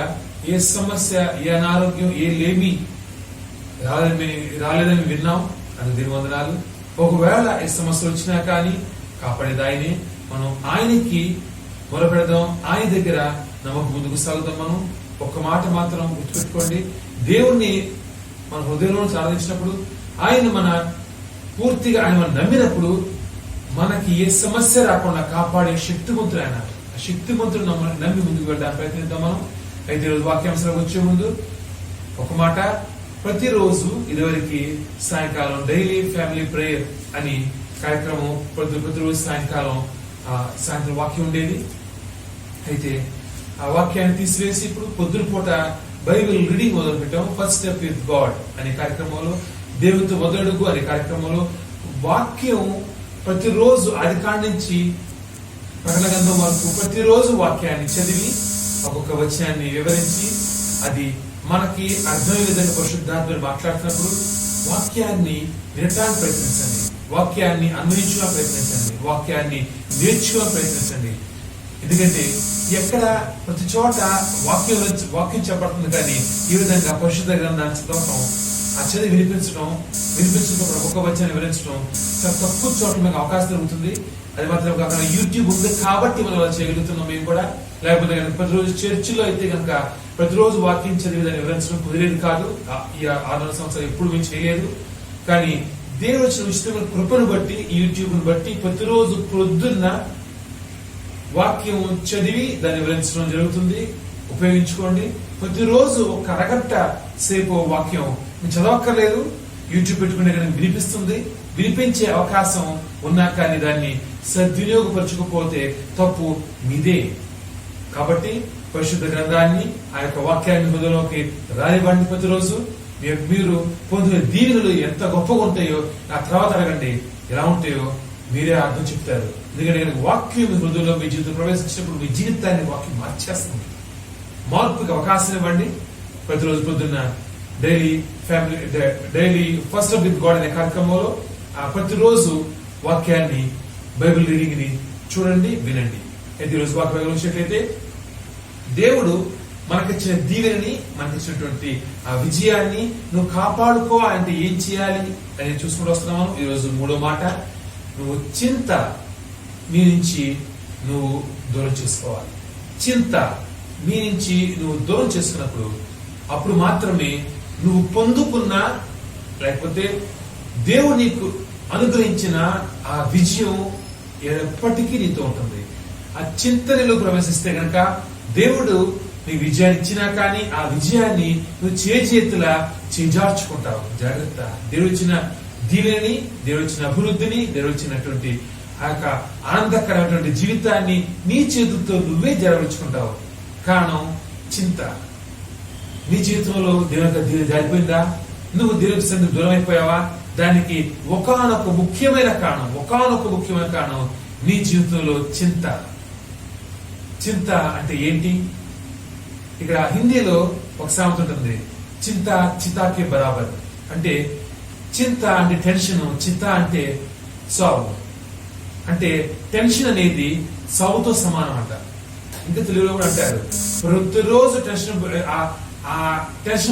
ఏ సమస్య, ఏ అనారోగ్యం, ఏ లేమి రాలేదని విన్నాం. అందుకు దీని వందనాలు. ఒకవేళ ఏ సమస్యలు వచ్చినా కానీ కాపాడేది ఆయనే. మనం ఆయనకి మొరపెడదాం, ఆయన దగ్గర నమ్మకం ముందుకు సాగుతాం. మనం ఒక్క మాట మాత్రం గుర్తుపెట్టుకోండి, దేవుణ్ణి మన హృదయంలో ఆరాధించినప్పుడు, ఆయన పూర్తిగా ఆయన మనం నమ్మినప్పుడు మనకి ఏ సమస్య రాకుండా కాపాడే శక్తిమంతుడు ఆయన. ఆ శక్తిమంతుడు నమ్మి ముందుకు వెళ్ళడానికి ప్రయత్నిద్దాం మనం. అయితే ఈరోజు వాక్యాంశాలకు వచ్చే ముందు ఒక మాట, ప్రతిరోజు ఇదివరకు సాయంకాలం డైలీ ఫ్యామిలీ ప్రేయర్ అని కార్యక్రమం ప్రతిరోజు సాయంత్రం వాక్యం ఉండేది. అయితే ఆ వాక్యాన్ని తీసివేసి ఇప్పుడు పొద్దున పూట బైబిల్ రీడింగ్ మొదలు పెట్టాము. ఫస్ట్ స్టెప్ విత్ గాడ్ అనే కార్యక్రమంలో, దేవునితో మొదలడుగు అనే కార్యక్రమంలో వాక్యం ప్రతిరోజు ఆదికాండం నుంచి ప్రకటన గ్రంథం వరకు ప్రతిరోజు వాక్యాన్ని చదివి ఒక్కొక్క వచనాన్ని వివరించి అది మనకి అర్థమయ్యే విధంగా పరిశుద్ధాత్మని మాట్లాడుతున్నప్పుడు వాక్యాన్ని వినటానికి ప్రయత్నించండి, వాక్యాన్ని అన్వయించడానికి ప్రయత్నించండి, వాక్యాన్ని నేర్చుకోవడానికి ప్రయత్నించండి. ఎందుకంటే ఎక్కడ ప్రతి చోట వాక్యం చెప్పబడుతుంది, కానీ ఈ విధంగా పరిశుద్ధ గ్రంథాన్ని చదవటం, ఆ చదివి వినిపించడం ఒక వచనాన్ని వివరించడం చాలా తక్కువ చోట్ల మనకు అవకాశం దొరుకుతుంది. అది మాత్రం కాకుండా యూట్యూబ్ ఉంది కాబట్టి మనం అలా చేయగలుగుతున్నాం మేము కూడా. లేకపోతే కనుక ప్రతిరోజు చర్చిలో అయితే కనుక ప్రతిరోజు వాక్యం చదివి దాన్ని వివరించడం కుదిరేది కాదు. ఈ 6 సంవత్సరాలు ఎప్పుడు మేము చేయలేదు. కానీ దేవుడు వచ్చిన ఉచితమైన కృపను బట్టి, యూట్యూబ్ ను బట్టి ప్రతిరోజు పొద్దున్న వాక్యం చదివి దాన్ని వివరించడం జరుగుతుంది. ఉపయోగించుకోండి. ప్రతిరోజు ఒక అరగంట సేపు వాక్యం మీరు చదవక్కర్లేదు, యూట్యూబ్ పెట్టుకునే కానీ వినిపిస్తుంది. వినిపించే అవకాశం ఉన్నా కానీ దాన్ని సద్వినియోగపరచకపోతే తప్పు మీదే. కాబట్టి పరిశుద్ధ గ్రంథాన్ని, ఆ యొక్క వాక్యాన్ని హృదయంలోకి రానివ్వండి. ప్రతిరోజు మీరు పొందిన దీవెనలు ఎంత గొప్పగా ఉంటాయో ఆ తర్వాత అడగండి, ఎలా ఉంటాయో మీరే అర్థం చెప్తారు. ఎందుకంటే వాక్యం మీ హృదయంలో మీ జీవితం ప్రవేశించినప్పుడు మీ జీవితాన్ని వాక్యం మార్చేస్తుంది. మార్పుకి అవకాశం ఇవ్వండి. ప్రతిరోజు పొద్దున్న డైలీ ఫస్ట్ విత్ గాడ్ అనే కార్యక్రమంలో ప్రతిరోజు వాక్యాన్ని, బైబిల్ రీడింగ్ ని చూడండి, వినండి. అయితే ఈరోజు వాక్యం వచ్చినట్లయితే దేవుడు మనకిచ్చిన దీవెనని, మనకిచ్చినటువంటి ఆ విజయాన్ని నువ్వు కాపాడుకో అంటే ఏం చేయాలి అని చూసుకుంటూ వస్తున్నాము. ఈరోజు 3వ మాట, నువ్వు చింత మీ నుంచి నువ్వు దూరం చేసుకోవాలి. చింత మీ నుంచి నువ్వు దూరం చేసుకున్నప్పుడు అప్పుడు మాత్రమే నువ్వు పొందుకున్న, లేకపోతే దేవుడు నీకు అనుగ్రహించిన ఆ విజయం ఎప్పటికీ నీతో ఉంటుంది. ఆ చింతనలో ప్రవేశిస్తే గనక దేవుడు నీ విజయాన్ని ఇచ్చినా కానీ ఆ విజయాన్ని నువ్వు చేతులా చేజార్చుకుంటావు. జాగ్రత్త. దేవుడు ఇచ్చిన దీవెని, దేవుడు ఇచ్చిన అభివృద్ధిని, దేవుడు ఇచ్చినటువంటి ఆ యొక్క ఆనందకరమైనటువంటి జీవితాన్ని నీ చేతులతో నువ్వే జరగలుచుకుంటావు. కారణం చింత. నీ జీవితంలో దేవుని జారిపోయిందా? నువ్వు దేవుని సన్నిధికి దూరం అయిపోయావా? దానికి ఒకానొక ముఖ్యమైన కారణం నీ జీవితంలో చింత. చింత అంటే ఏంటి? ఇక్కడ హిందీలో ఒక సామెత ఉంటుంది, చింత చితాకి బరాబర్. అంటే చింత అంటే టెన్షన్, చింత అంటే సావు. అంటే టెన్షన్ అనేది సావుతో సమానం అంట. ఇంకా తెలుగులో కూడా అంటారు, ప్రతిరోజు టెన్షన్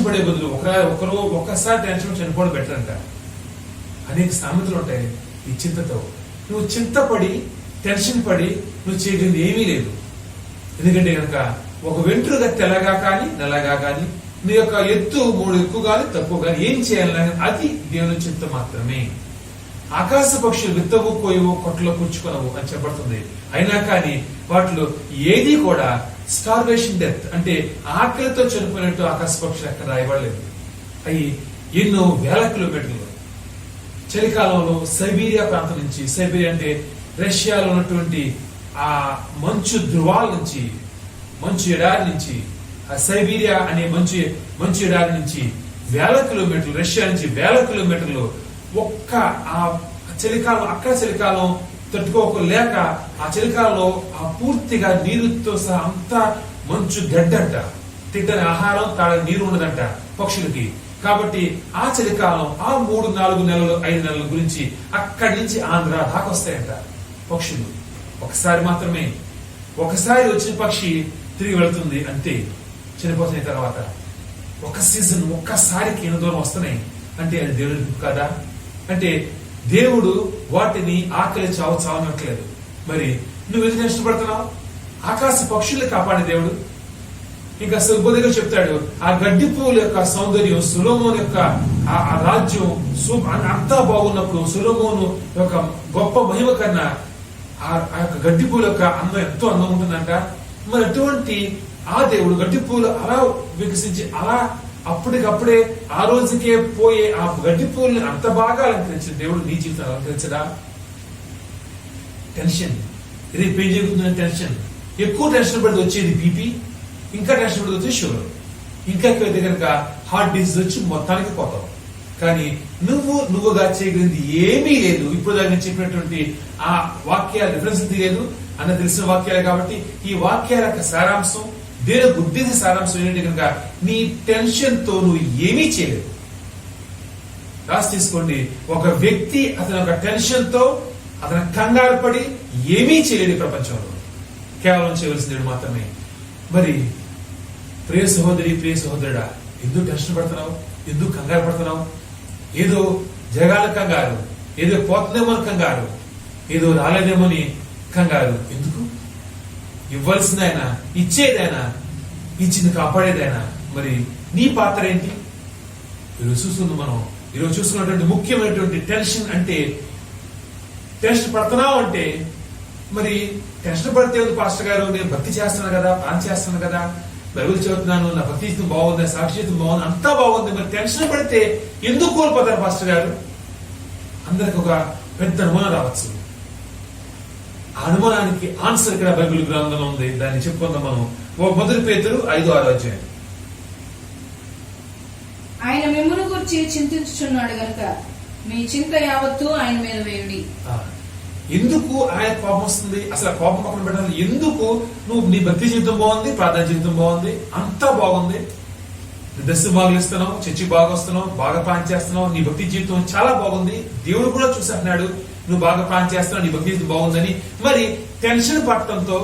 పడే బదులు ఒక్కసారి టెన్షన్ చనిపోవడం బెటర్ అంట. అనేక సామెతలు ఉంటాయి ఈ చింతతో. నువ్వు చింతపడి, టెన్షన్ పడి నువ్వు చేయగలిగింది ఏమీ లేదు. ఎందుకంటే కనుక ఒక వెంట్రుక తెల్లగా కానీ నల్లగా కానీ, నీ యొక్క ఎత్తు 3 ఎక్కువ కానీ తక్కువ కానీ ఏం చేయాలన్నా అది దేవుని చింత మాత్రమే. ఆకాశ పక్షులు విత్తవు, కోయవు, కొట్టలో కూర్చుకొనవు అని చెప్పబడుతుంది. అయినా కానీ వాటిలో ఏది కూడా స్టార్వేషన్ డెత్ అంటే ఆకలితో చనిపోయినట్టు ఆకాశ పక్షులు ఎక్కడ రాయబడలేదు. అవి ఎన్నో వేల కిలోమీటర్లు చలికాలంలో సైబీరియా ప్రాంతం నుంచి, సైబీరియా అంటే రష్యాలో ఉన్నటువంటి ఆ మంచు ధృవాల నుంచి, మంచు ఎడారి నుంచి, ఆ సైబీరియా అనే మంచు ఎడారి నుంచి వేల కిలోమీటర్లు, రష్యా నుంచి వేల కిలోమీటర్లు ఒక్క ఆ చలికాలం, అక్కడ చలికాలం తట్టుకోలేక ఆ చలికాలంలో ఆ పూర్తిగా నీరుతో సహా అంతా మంచు గడ్డంట, తిట్టని ఆహారం, తాడని నీరు ఉండదంట పక్షులకి. కాబట్టి ఆ చలికాలం ఆ 3, 4 నెలలు 5 నెలల గురించి అక్కడి నుంచి ఆంధ్ర దాకా వస్తాయంట పక్షులు. ఒకసారి మాత్రమే, ఒకసారి వచ్చిన పక్షి తిరిగి వెళుతుంది అంతే, చనిపోతున్న తర్వాత. ఒక సీజన్ ఒక్కసారికి ఎన్ని దూరం వస్తున్నాయి అంటే అది దేవుడి కదా. అంటే దేవుడు వాటిని ఆకలి చావనట్లేదు. మరి నువ్వు ఎందుకు ఇష్టపడుతున్నావు? ఆకాశ పక్షుల్ని కాపాడే దేవుడు. ఇంకా సుబ్బుదిగా చెప్తాడు, ఆ గడ్డి పువ్వుల యొక్క సౌందర్యం, సొలొమోను యొక్క ఆ రాజ్యం అంతా బాగున్నప్పుడు, సొలొమోను యొక్క గొప్ప మహిమ కన్నా ఆ యొక్క గడ్డి పువ్వుల యొక్క అందం ఎంతో అందం ఉంటుందంట. మరి అటువంటి ఆ దేవుడు గడ్డి పువ్వులు అలా వికసించి అలా అప్పటికప్పుడే ఆ రోజుకే పోయే ఆ గడ్డి పువ్వుల్ని అంత బాగా అలంకరించిన దేవుడు నీ జీవితం అలంకరించడా? టెన్షన్, రేపు ఏం జరుగుతుందని టెన్షన్, ఎక్కువ టెన్షన్ పడితే వచ్చేది బీపీ, ఇంకా టెన్షన్ పడితే వచ్చేది షుగర్, ఇంకా ఎక్కువైతే కనుక హార్ట్ డిసీజ్ వచ్చి మొత్తానికి పోతావు. కానీ నువ్వుగా చేయగలిగింది ఏమీ లేదు. ఇప్పుడు దాకా నేను చెప్పినటువంటి ఆ వాక్యాల రిఫరెన్స్ లేదు అన్న తెలిసిన వాక్యాలే. కాబట్టి ఈ వాక్యాల యొక్క సారాంశం, దేవుని ఉద్దేశ సారాంశం ఏంటంటే కనుక నీ టెన్షన్ తో నువ్వు ఏమీ చేయలేవు. రాసి తీసుకోండి, ఒక వ్యక్తి అతని ఒక టెన్షన్ తో అతను కంగారు పడి ఏమీ చేయలేడు ప్రపంచంలో, కేవలం చేయవలసింది మాత్రమే. మరి ప్రియ సహోదరి, ప్రియ సహోదరుడా, ఎందుకు టెన్షన్ పడుతున్నావు? ఎందుకు కంగారు పడుతున్నావు? ఏదో జగాల కంగారు, ఏదో పోతుందేమో కంగారు, ఏదో రాలేదేమోని కంగారు. ఎందుకు? ఇవ్వాల్సిందైనా, ఇచ్చేదైనా, ఇచ్చింది కాపాడేదైనా. మరి నీ పాత్ర ఏంటి? ఈరోజు చూస్తుంది మనం, ఈరోజు చూసుకున్నటువంటి ముఖ్యమైనటువంటి టెన్షన్ అంటే, టెన్షన్ పడుతున్నావు అంటే మరి టెన్షన్ పడితే పాస్టర్ గారు నేను భక్తి చేస్తున్నాను కదా, ప్రార్థన చేస్తున్నాను కదా, బైబిల్ చదువుతున్నాను, నా భక్తి జీవితం బాగుంది, సాక్షి జీవితం బాగుంది, అంతా బాగుంది, మరి టెన్షన్ పడితే ఎందుకు కోల్పోతారు పాస్టర్ గారు? అందరికి ఒక పెద్ద అనుమానం రావచ్చు. ఆ అనుమానానికి ఆన్సర్ ఇక్కడ బైబిల్ గ్రంథంలో ఉంది, దాన్ని చెప్పుకుందాం మనం. 1 పేతురు 5-6 అధ్యాయం. ఆయన మిమ్మును గురించి చింతించుచున్నాడు గనుక మీ చింత యావత్తు ఆయన మీద వేయుడి. ఎందుకు ఆయన కోపం వస్తుంది? అసలు కోపం పక్కన పెట్టాలి. ఎందుకు నువ్వు నీ భక్తి జీవితం బాగుంది, ప్రార్థన జీవితం బాగుంది, అంతా బాగుంది, దశ బాగులు ఇస్తున్నావు, చర్చి బాగా వస్తున్నావు, బాగా ప్రార్థన చేస్తున్నావు, నీ భక్తి జీవితం చాలా బాగుంది, దేవుడు కూడా చూసేస్తున్నాడు నువ్వు బాగా ప్రార్థన చేస్తున్నావు, నీ భక్తి జీవితం బాగుందని. మరి టెన్షన్ పట్టడంతో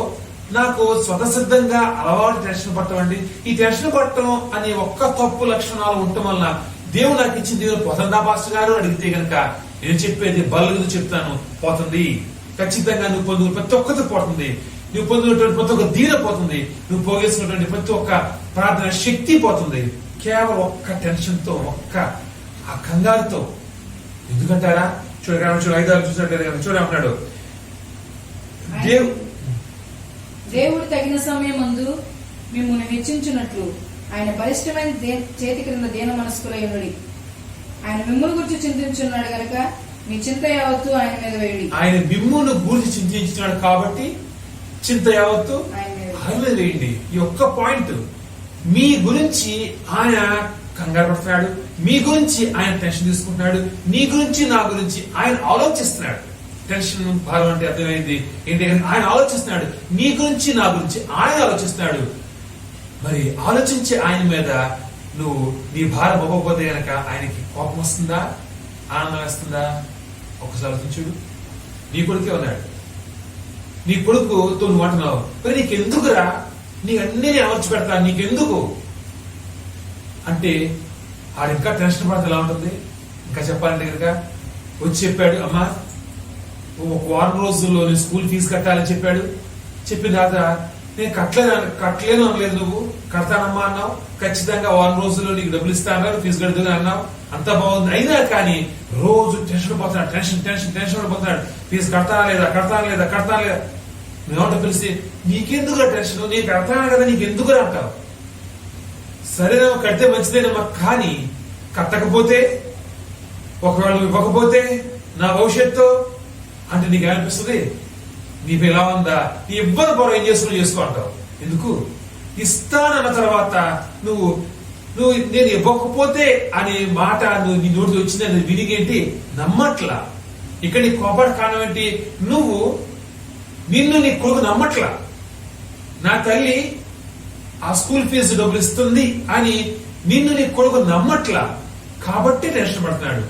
నాకు స్వతసిద్ధంగా అలవాటు టెన్షన్ పట్టడం అండి. ఈ టెన్షన్ పట్టడం అనే ఒక్క తప్పు లక్షణాలు ఉండటం వలన దేవుడు నాకు ఇచ్చిన దేవుడు పోతుందా పాస్టర్ గారు అడిగితే గనక నేను చెప్పేది బలంగా చెప్తాను, పోతుంది. ఖచ్చితంగా నువ్వు పొందుకున్న ప్రతి ఒక్కటి పోతుంది, నువ్వు పొందినటువంటి ప్రతి ఒక్క దీన పోతుంది, నువ్వు పోగేసుకున్నటువంటి ప్రతి ఒక్క ప్రార్థన శక్తి పోతుంది, కేవలం ఒక్క టెన్షన్ తో, ఒక్క ఆ కంగారుతో. ఎందుకంటారా? చూడ 5 చూసినట్టు చూడమన్నాడు దేవుడు తగిన సమయం ముందు మిమ్మల్ని హెచ్చించున్నట్లు ఆయన బలిష్టమైన చేతి క్రింద దీన మనస్కులై ఉన్నది. ఆయన మిమ్మును గురించి చింతించున్నాడు గనక మీ చింత యావత్తు ఆయన మీద వేయండి. ఆయన మిమ్మును గురించి చింతించున్నాడు కాబట్టి చింత యావత్తు ఆయన మీద వేయండి. ఈ ఒక్క పాయింట్, మీ గురించి ఆయన కంగారు పడుతున్నాడు, మీ గురించి ఆయన టెన్షన్ తీసుకుంటున్నాడు, నీ గురించి నా గురించి ఆయన ఆలోచిస్తున్నాడు. టెన్షన్ భారం అంటే అర్థమైంది ఏంటి? ఆయన ఆలోచిస్తున్నాడు, నీ గురించి నా గురించి ఆయన ఆలోచిస్తున్నాడు. మరి ఆలోచించే ఆయన మీద నువ్వు నీ భారం అవ్వకపోతే గనక ఆయనకి కోపం వస్తుందా, ఆనందం వేస్తుందా? ఒకసారి ఆలోచించుడు. నీ కొడుకే ఉన్నాడు, నీ కొడుకుతో నువ్వు అంటున్నావు, మరి నీకెందుకురా, నీకు అన్ని నేను అమర్చి పెడతా, నీకెందుకు అంటే ఆడు ఇంకా టెన్షన్ పడితే ఎలా ఉంటుంది? ఇంకా చెప్పాలంటే కనుక వచ్చి చెప్పాడు, అమ్మా 1 వారం రోజుల్లో నేను స్కూల్ ఫీజు కట్టాలని చెప్పాడు. చెప్పిన తర్వాత నేను కట్టలేను అనలేదు, నువ్వు కడతానమ్మా అన్నావు. ఖచ్చితంగా 1 వారం రోజుల్లో నీకు డబ్బులు ఇస్తాను, ఫీజు కడుతుంది అన్నావు, అంతా బాగుంది. అయినా కానీ రోజు టెన్షన్ పడుతున్నాడు, టెన్షన్ పడిపోతున్నాడు, ఫీజు కడతానా లేదా. మేమంటే పిలిచి నీకెందుకు టెన్షన్, నేను కడతాను కదా, నీకెందుకు అంటావు. సరేనా, కడితే మంచిదేనమ్మా, కానీ కట్టకపోతే, ఒకవేళ ఇవ్వకపోతే నా భవిష్యత్తు అంటే నీకు ఏమనిపిస్తుంది? నీకు ఎలా ఉందా, నీ ఇవ్వని పొర ఏం చేసుకో అంటావు. ఎందుకు? ఇస్తానన్న తర్వాత నువ్వు నేను ఇవ్వకపోతే అనే మాట నువ్వు నీ నోటికి వచ్చింది వినిగేంటి నమ్మట్లా. ఇక్కడ నీ కోపాడు కారణం ఏంటి? నిన్ను నీ కొడుకు నమ్మట్లా. నా తల్లి ఆ స్కూల్ ఫీజు డబ్బులు ఇస్తుంది అని నిన్ను నీ కొడుకు నమ్మట్లా, కాబట్టి టెన్షన్ పడుతున్నాడు.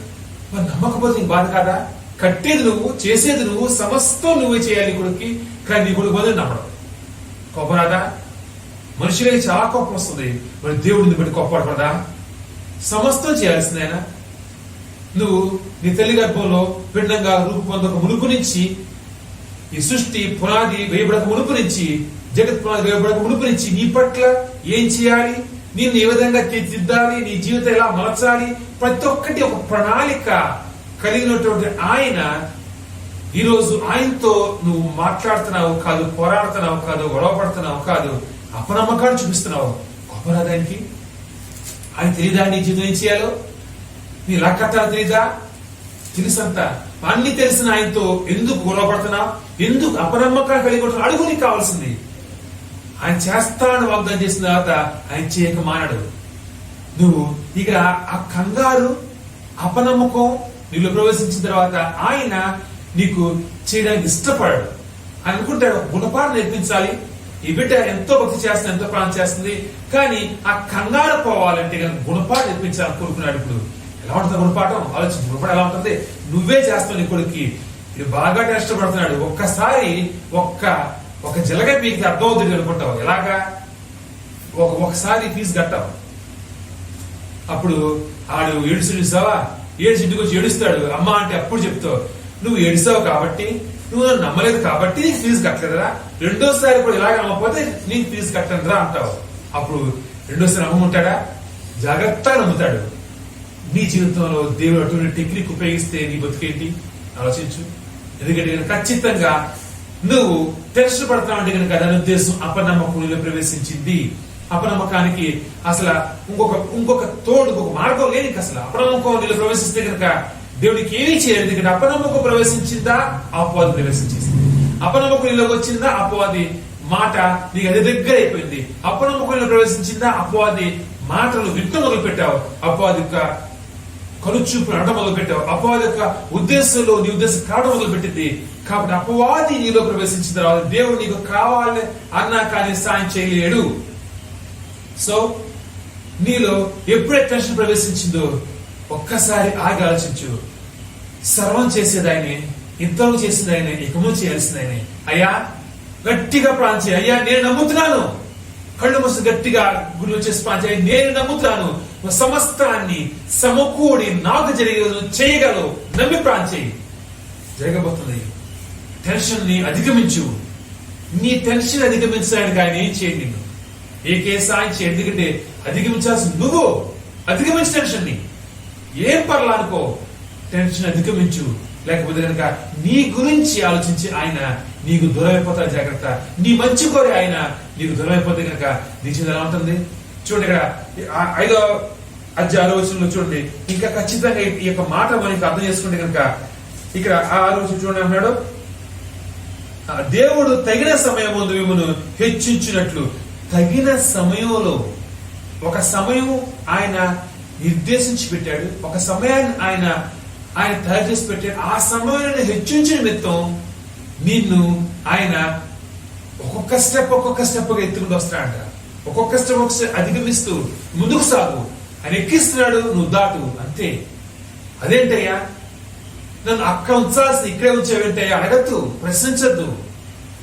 మరి నమ్మకపోతే నీకు బాధ కాదా? కట్టేది నువ్వు, చేసేది నువ్వు, సమస్తం నువ్వే చేయాలి కొడుక్కి, కానీ నీ కొడుకు బదులు నమ్మడం. కోపం రాదా? మనుషులకి చాలా కోపం వస్తుంది. మరి దేవుడిని బట్టి కోపపడదా? సమస్తం చేయాల్సింది ఆయన. నువ్వు నీ తల్లి గర్భంలో పిండంగా రూపొందక మునుపు నుంచి, ఈ సృష్టి పునాది వేయబడక మునుపు నుంచి, జగత్ పునాది వేయబడక మునుపు నుంచి నీ పట్ల ఏం చేయాలి, నిన్ను ఏ విధంగా తీర్చిదిద్దాలి, నీ జీవితం ఎలా మలచాలి, ప్రతి ఒక్కటి ఒక ప్రణాళిక కలిగినటువంటి ఆయన ఈరోజు ఆయనతో నువ్వు మాట్లాడుతున్నావు కాదు, పోరాడుతున్నావు కాదు, గొడవ పడుతున్నావు కాదు, అపనమ్మకాన్ని చూపిస్తున్నావు. గొప్పరాదానికి ఆయన తెలియదా నీ జీవితం ఏం చేయాలో? నీ లక్కట్టాలు తెలీదా? తెలుసంతా అన్ని తెలిసిన ఆయనతో ఎందుకు గొడవ పడుతున్నావు? ఎందుకు అపనమ్మకాన్ని కలిగి ఉంటున్నావు? అడుగు నీకు కావాల్సింది. ఆయన చేస్తానని వాగ్దానం చేసిన తర్వాత ఆయన చేయక మానడు. నువ్వు ఇక ఆ కంగారు, అపనమ్మకం నీలో ప్రవేశించిన తర్వాత ఆయన నీకు చేయడానికి ఇష్టపడాడు. అనుకుంటాడు గుణపాఠం నేర్పించాలి, ఈ బిడ్డ ఎంతో భక్తి చేస్తుంది, ఎంతో ప్రాణం చేస్తుంది, కానీ ఆ కంగారు పోవాలంటే కనుక గుణపాఠం నేర్పించాలని కోరుకున్నాడు. ఇప్పుడు ఎలా ఉంటుంది గుణపాఠం? ఆలోచించు. గుణపాఠం ఎలా ఉంటుంది? నువ్వే చేస్తావు నీ కొడుక్కి. ఇది బాగా కష్టపడుతున్నాడు. ఒక్కసారి ఒక జలగ మీకు అర్థం అవుతుంది అనుకుంటావు. ఎలాగా? ఒకసారి ఫీజు కట్టావు, అప్పుడు ఆడు ఏడుస్తావా? ఇంటికి వచ్చి ఏడుస్తాడు. అమ్మ అంటే అప్పుడు చెప్తావు, నువ్వు ఏడుస్తావు కాబట్టి, నువ్వు నన్ను నమ్మలేదు కాబట్టి నీకు ఫీజు కట్టలేదురా, రెండోసారి కూడా ఇలాగ నమ్మకపోతే నీకు ఫీజు కట్టనురా అంటావు. అప్పుడు రెండోసారి నమ్మముంటాడా? జాగ్రత్తగా నమ్ముతాడు. నీ జీవితంలో దేవుడు అటువంటి టెక్నిక్ ఉపయోగిస్తే నీ బతుకేంటి ఆలోచించు. ఎందుకంటే ఖచ్చితంగా నువ్వు టెన్షన్ పడతావు అంటే కనుక దాని ఉద్దేశం అపనమ్మకంలో ప్రవేశించింది. అపనమ్మకానికి అసలు ఇంకొక మార్గం లేదు. అసలు అపనమ్మకం నీళ్ళు ప్రవేశిస్తే కనుక దేవుడికి ఏమీ చేయలేదు. ఎందుకంటే అపనమ్మకం ప్రవేశించిందా, అపవాది ప్రవేశించేసింది. అపనమ్మకం నీలోకి వచ్చిందా, అపవాది మాట నీకు అది దగ్గర అయిపోయింది. అపనమ్మకంలో ప్రవేశించిందా, అపవాది మాటలు వింటూ మొదలు పెట్టావు, అపవాది యొక్క కనుచూపు నడడం మొదలు పెట్టావు, అపవాది యొక్క ఉద్దేశంలో నీ ఉద్దేశం కావడం మొదలు పెట్టింది. కాబట్టి అపవాది నీలో ప్రవేశించిన తర్వాత దేవుడు నీకు కావాలి అన్నా కానీ సాయం చేయలేడు. సో నీలో ఎప్పుడైతే టెన్షన్ ప్రవేశించిందో ఒక్కసారి ఆగి ఆలోచించు. సర్వం చేసేది ఆయనే, ఇంతవరకు చేసింది ఆయనే, ఇకము చేయాల్సింది ఆయనే. అయ్యా గట్టిగా ప్రాంచే, అయ్యా నేను నమ్ముతున్నాను, కళ్ళు మూసి గట్టిగా గురి వచ్చేసి ప్రాంచే, నేను నమ్ముతున్నాను, సమస్తాన్ని సమకూడి నాకు జరిగేది చేయగలవు, నమ్మి ప్రాంచేయి. జరగబోతుంది. టెన్షన్ ని అధిగమించు. నీ టెన్షన్ అధిగమించడానికి ఆయన ఏం చేయండి, నిన్ను ఏకే సాయం చేయండి. ఎందుకంటే అధిగమించాల్సి నువ్వు. అధిగమించు టెన్షన్ ని, ఏం పర్లా అనుకో, టెన్షన్ అధిగమించు. లేకపోతే కనుక నీ గురించి ఆలోచించి ఆయన నీకు దూరం అయిపోతాడు. జాగ్రత్త. నీ మంచి కోరి ఆయన నీకు దూరం అయిపోతే కనుక నీ జీవితం ఎలా ఉంటుంది చూడండి. ఇక్కడ 5వ అధ్యాయ 6వ వచనంలో చూడండి. ఇంకా ఖచ్చితంగా ఈ యొక్క మాట మనకి అర్థం చేసుకుంటే కనుక ఇక్కడ 6వ వచనం చూడండి అన్నాడు, దేవుడు తగిన సమయం ముందు మిమ్మల్ని హెచ్చించినట్లు. తగిన సమయంలో ఒక సమయం ఆయన నిర్దేశించి పెట్టాడు, ఒక సమయాన్ని ఆయన తయారు చేసి పెట్టాడు. ఆ సమయాన్ని హెచ్చించిన నిమిత్తం నిన్ను ఆయన ఒక్కొక్క స్టెప్ ఎత్తుకుంటూ వస్తాడంట. ఒక్కొక్క స్టెప్ అధిగమిస్తూ ముందుకు సాగు. ఆయన ఎక్కిస్తున్నాడు, నువ్వు దాటు, అంతే. అదేంటయ్యా నన్ను అక్కడ ఉంచాల్సింది ఇక్కడే ఉంచేవేంటయ్యా అడగద్దు, ప్రశ్నించద్దు,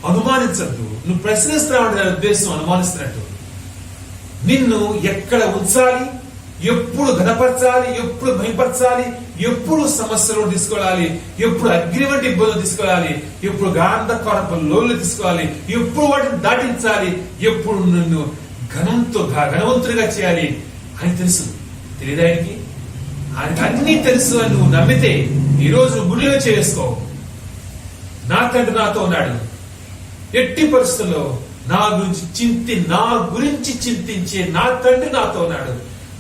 అనుమానించద్దు. నువ్వు ప్రశ్నిస్తున్నావు దాని ఉద్దేశం అనుమానిస్తున్నట్టు. నిన్ను ఎక్కడ ఉంచాలి, ఎప్పుడు ఘనపరచాలి, ఎప్పుడు భయపరచాలి, ఎప్పుడు సమస్యలు తీసుకోవాలి, ఎప్పుడు అగ్రిమెంట్ ఇబ్బందులు తీసుకోవాలి, ఎప్పుడు గాంధకారపు లోన్లు తీసుకోవాలి, ఎప్పుడు వాటిని దాటించాలి, ఎప్పుడు నిన్ను ఘనవంతుడిగా చేయాలి అని తెలుసు. తెలియదు ఆయనకి? ఆయనకి అన్ని తెలుసు అని నువ్వు నమ్మితే ఈరోజు గుడిలో చేసుకో. నా తండ్రి నాతో ఉన్నాడు, ఎట్టి పరిస్థితుల్లో నా గురించి చింతించే నా తండ్రి నాతో ఉన్నాడు,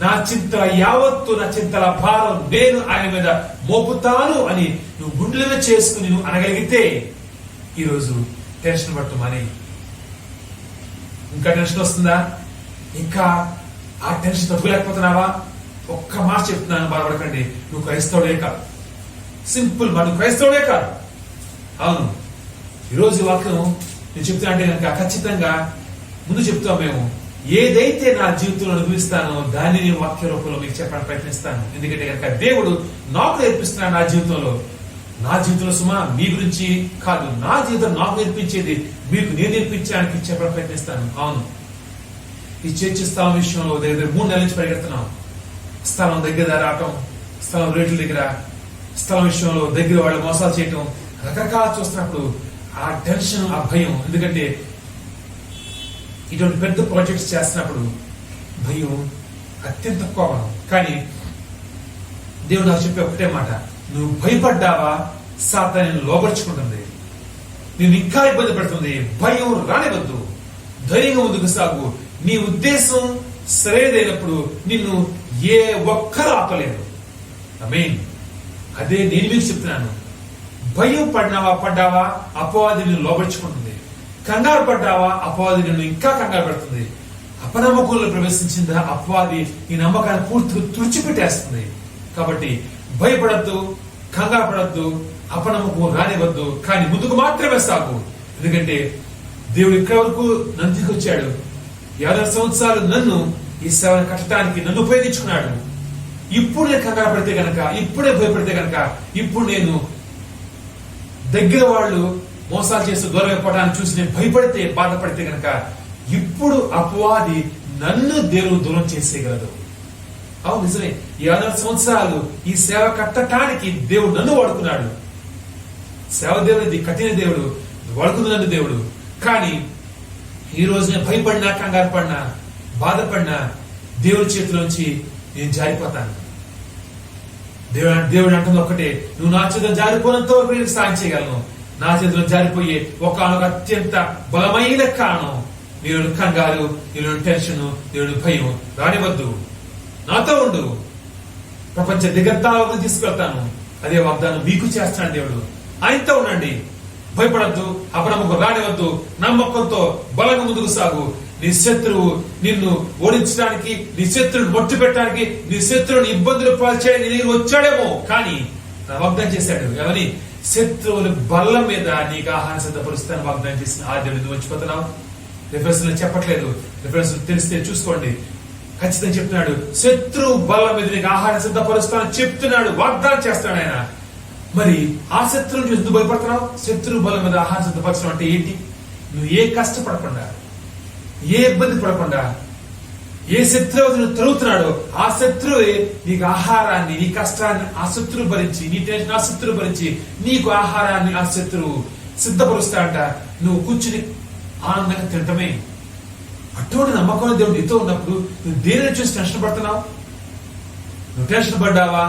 నా చింతల యావత్తు, నా చింతల భారం నేను ఆయన మీద మోపుతాను అని నువ్వు గుండెలో చేసుకుని నువ్వు అనగలిగితే ఈరోజు టెన్షన్ పట్టు మానే. ఇంకా టెన్షన్ వస్తుందా? ఇంకా ఆ టెన్షన్ తట్టుకోలేకపోతున్నావా? ఒక్క మాట చెప్తున్నాను, బాధపడకండి. నువ్వు క్రైస్తవుడే కాదు, సింపుల్. మనం క్రైస్తవుడే కాదు. అవును, ఈరోజు వాక్యం నేను చెప్తున్నా అంటే కనుక ఖచ్చితంగా ముందు చెప్తాం మేము ఏదైతే నా జీవితంలో అనుభవిస్తానో దాన్ని నేను వాక్య రూపంలో మీకు చెప్పడానికి ప్రయత్నిస్తాను. ఎందుకంటే కనుక దేవుడు నాకు నేర్పిస్తున్నాడు నా జీవితంలో సుమా మీ గురించి కాదు, నా జీవితం నాకు నేర్పించేది మీకు నేను నేర్పించడానికి చెప్పడానికి ప్రయత్నిస్తాను. అవును, ఈ చర్చి స్థలం విషయంలో దగ్గర 3 నెలల నుంచి పరిగెడుతున్నాం. స్థలం దగ్గర రావటం, స్థలం రేట్ల దగ్గర, స్థలం విషయంలో దగ్గర వాళ్ళు మోసాలు చేయటం, రకరకాల చూస్తున్నప్పుడు ఆ టెన్షన్, ఆ భయం. ఎందుకంటే ఇటువంటి పెద్ద ప్రాజెక్ట్స్ చేస్తున్నప్పుడు భయం, అత్యంత కోపం. కానీ దేవుడు నాకు చెప్పే ఒకటే మాట, నువ్వు భయపడ్డావా సాతాను నిన్ను లోపరుచుకుంటుంది, నేను ఇంకా ఇబ్బంది పడుతుంది. భయం రానివద్దు, ధైర్యంగా ముందుకు సాగు. నీ ఉద్దేశం సరైనదైనప్పుడు నిన్ను ఏ ఒక్కరు ఆపలేరు. ఆమేన్. అదే నేను మీకు చెప్తున్నాను. భయం పడ్డావా అపవాది నిన్ను లోపరుచుకుంటుంది. కంగారు పడ్డావా అపవాది నిన్ను ఇంకా కంగారు పెడుతుంది. అపనమ్మకంలో ప్రవేశించిందా అపవాది ఈ నమ్మకాన్ని పూర్తిగా తుడిచిపెట్టేస్తుంది. కాబట్టి భయపడద్దు, కంగారు పడద్దు, అపనమ్మకం రానివద్దు. కానీ ముందుకు మాత్రమే సాగు. ఎందుకంటే దేవుడు ఇక్కడ వరకు నన్ను తీసుకొచ్చాడు. 50 సంవత్సరాలు నన్ను ఈ సేవను కట్టడానికి నన్ను ఉపయోగించుకున్నాడు. ఇప్పుడు నేను కంగారు పడితే గనక, ఇప్పుడే భయపడితే గనక, ఇప్పుడు నేను దగ్గర వాళ్ళు మోసాలు చేస్తూ దూరం అయిపోవడానికి చూసి నేను భయపడితే, బాధపడితే గనక, ఇప్పుడు అపవాది నన్ను దేవుడు దూరం చేసేయగలదు. అవును, నిజమే. 50 సంవత్సరాలు ఈ సేవ కట్టడానికి దేవుడు నన్ను వాడుకున్నాడు. సేవ దేవుడిది, కఠిన దేవుడు, వాడుకున్న నన్ను దేవుడు. కానీ ఈ రోజు నేను భయపడినా, కంగారు పడినా, బాధపడినా దేవుడి చేతిలోంచి నేను జారిపోతాను. దేవుడు అంటుంది ఒకటే, నువ్వు నా చేతిలో జారిపోయినంత వరకు నేను సాయం చేయగలను. నా చేతిలో జారిపోయే ఒకనొక అత్యంత బలమైన కారణం నేను కంగారు, నేను టెన్షన్, నేను భయం రానివద్దు. నాతో ఉండు, ప్రపంచ దిగంతాలకు తీసుకెళ్తాను. అదే వాగ్దానం మీకు చేస్తాను దేవుడు. ఆయనతో ఉండండి, భయపడద్దు, అపనమ్మకం రానివద్దు. నమ్మకంతో బలంగా ముందుకు సాగు. నీ శత్రువు నిన్ను ఓడించడానికి, నీ శత్రువుని మట్టు పెట్టడానికి, నీ శత్రువుని ఇబ్బందులు పాల్చేయడానికి నేను వచ్చాడేమో, కానీ నా వాగ్దానం చేశాడు. ఎవరి శత్రువుల బల్ల మీద నీకు ఆహారం సిద్ధపరుస్తాను వాగ్దానం చేసిన ఆ దేవుడు నువ్వు వచ్చిపోతున్నావు. రిఫరెన్స్ చెప్పట్లేదు, రిఫరెన్స్ తెలిస్తే చూసుకోండి. ఖచ్చితంగా చెప్తున్నాడు, శత్రువు బల్ల మీద నీకు ఆహారం సిద్ధపరుస్తానని చెప్తున్నాడు, వాగ్దానం చేస్తాడు ఆయన. మరి ఆ శత్రువుని చూసి నువ్వు భయపడుతున్నావు. శత్రువు బల్ల మీద ఆహారం సిద్ధపరచడం అంటే ఏంటి? నువ్వు ఏ కష్టపడకుండా, ఏ ఇబ్బంది పడకుండా, ఏ శత్రువు నువ్వు తరుగుతున్నాడో ఆ శత్రువే నీకు ఆహారాన్ని, నీ కష్టాన్ని ఆ శత్రువు భరించి, నీ టెన్షన్ ఆ శత్రువు భరించి నీకు ఆహారాన్ని ఆ శత్రువు సిద్ధపరుస్తాడంట. నువ్వు కూర్చుని ఆనందంగా తినటమే. అటువంటి నమ్మకం దేవుడు నీతో ఉన్నప్పుడు నువ్వు దేనిని చూసి టెన్షన్ పడుతున్నావు? నువ్వు టెన్షన్ పడ్డావా?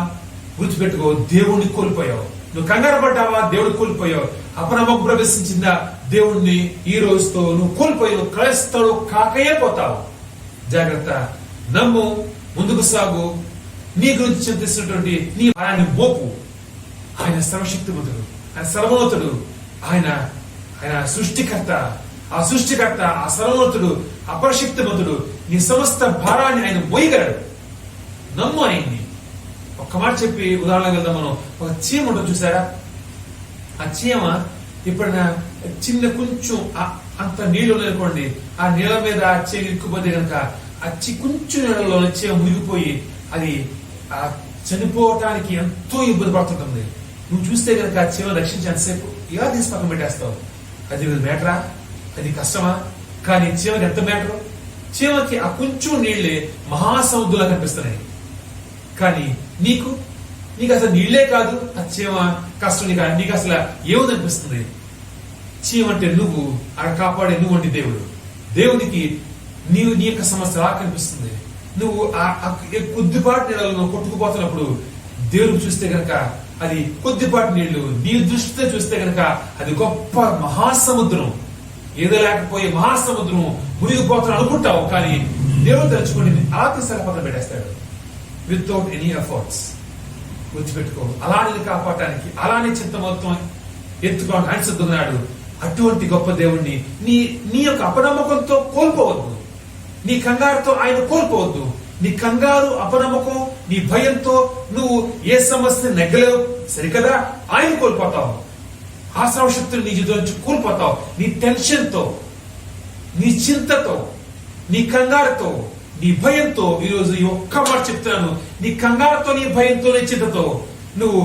గుర్తుపెట్టుకో, దేవుణ్ణి కోల్పోయావు. నువ్వు కంగారు పడ్డావా? దేవుడిని కోల్పోయావు. అపనమ్మకం ప్రవేశించిందా? దేవుణ్ణి ఈ రోజుతో నువ్వు కోల్పోయావు. క్రైస్తవుడు కాకయే పోతావు. జాగ్రత్త, నమ్ము, ముందుకు సాగు. నీ గురించి చింతిస్తున్నటువంటి నీ భారాన్ని మోపు. ఆయన సర్వశక్తిమంతుడు, ఆయన సర్వోన్నతుడు, ఆయన సృష్టికర్త. ఆ సృష్టికర్త, ఆ సర్వోన్నతుడు, అపరశక్తిమంతుడు. నీ సమస్త భారాన్ని ఆయన మోయగలడు. నమ్ము ఆయన్ని. ఒక్క మాట చెప్పి ఉదాహరణ వెళ్దాం. మనం ఒక చీమ ఉంటుంది చూసారా? ఆ చీమ ఎప్పుడైనా చిన్న కొంచెం అంత నీళ్లు ఉన్నాయనుకోండి, ఆ నీళ్ళ మీద ఆ చీమ ఇరుక్కుపోతే కనుక ఆ కొంచెం నీళ్ళలో చీమ మునిగిపోయి అది చనిపోవటానికి ఎంతో ఇబ్బంది పడుతుంటుంది. నువ్వు చూస్తే కనుక ఆ చీమ రక్షించేంతసేపు ఇలా తీసి పక్కన పెట్టేస్తావు. అది మేటరా? అది కష్టమా? కానీ చీమకి ఎంత మేటరు? చీమకి ఆ కొంచెం నీళ్లే మహాసముద్రంలా కనిపిస్తున్నాయి. కానీ నీకు అసలు నీళ్లే కాదు, ఆ చీమ కష్టం నీకు అసలు ఏముందనిపిస్తుంది? చీమ అంటే నువ్వు, అక్కడ కాపాడే నువ్వు అంటే దేవుడు. దేవుడికి నీ యొక్క సమస్య లా కనిపిస్తుంది. నువ్వు కొద్దిపాటి నీళ్ళలో కొట్టుకుపోతున్నప్పుడు దేవుడికి చూస్తే గనక అది కొద్దిపాటి నీళ్లు, నీ దృష్టితో చూస్తే గనక అది గొప్ప మహాసముద్రం. ఏదో లేకపోయే మహాసముద్రం మునిగిపోతాను అనుకుంటావు, కానీ దేవుడు తలుచుకొని అలా తీసారి పక్కన పెట్టేస్తాడు వితౌట్ ఎనీ ఎఫర్ట్స్. గుర్తుపెట్టుకో, అలా నేను కాపాడటానికి, అలానే చింత మొత్తం ఎత్తుకోవడానికి ఆయన సిద్ధున్నాడు. అటువంటి గొప్ప దేవుణ్ణి నీ యొక్క అపనమ్మకంతో కోల్పోవద్దు. నీ కంగారుతో ఆయన కోల్పోవద్దు. నీ కంగారు, అపనమ్మకం, నీ భయంతో నువ్వు ఏ సమస్యని సరికదా ఆయన కోల్పోతావు. ఆ సర్వశక్తులు నీ జీవితం నుంచి కోల్పోతావు. నీ టెన్షన్ తో, నీ చింతతో, నీ కంగారుతో, నీ భయంతో, ఈరోజు ఈ ఒక్క మాట చెప్తున్నాను, నీ కంగారుతో, నీ భయంతో, నీ చింతతో నువ్వు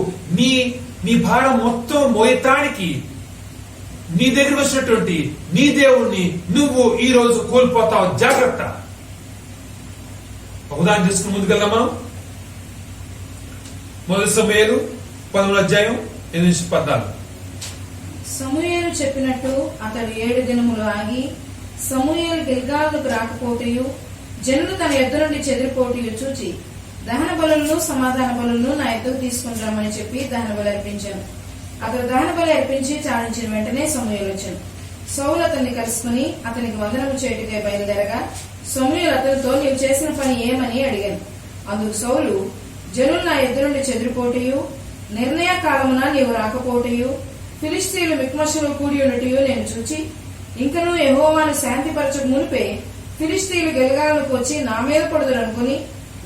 నీ భారం మొత్తం మోయటానికి నీ దగ్గర వచ్చినటువంటి నీ దేవుణ్ణి నువ్వు ఈ రోజు కోల్పోతావు. జాగ్రత్త. ఒక ఉదాహరణ చేసుకుని ముందుకెళ్దాం మనం. మొదటి సమూయేలు 11:8-14. సమూయేలు చెప్పినట్టు అతడు 7 దినములు ఆగి సమూయేలు గిల్గాలుకు రాకపోటయు జనులు తన యొద్ద నుండి చెదిరిపోటయు చూచి దహన బలులను సమాధాన బలులను నా యొద్దకు తీసుకుని రమ్మని చెప్పి దహన బలి అర్పించాను. అతడు దహన బలి అర్పించి చాలించిన వెంటనే సమూయేలు వచ్చాను. సౌలు అతన్ని కలుసుకుని అతనికి వందనము చేయుటకై బయలుదేరగా సమూయేలు అతనితో నీవు చేసిన పని ఏమని అడిగాను. అందుకు సౌలు, జనులు నా యొద్ద నుండి చెదిరిపోటయు నిర్ణయ కాలమున నీవు రాకపోటయు ఫిలిష్తీయులు మిక్మషులు కూడి ఉన్నట్టు నేను చూచి ఇంకనూ యెహోవాను శాంతిపరచక మునిపే ఫిలిష్తీయులు గిల్గాలుకు వచ్చి నా మీద పడుదురు అనుకుని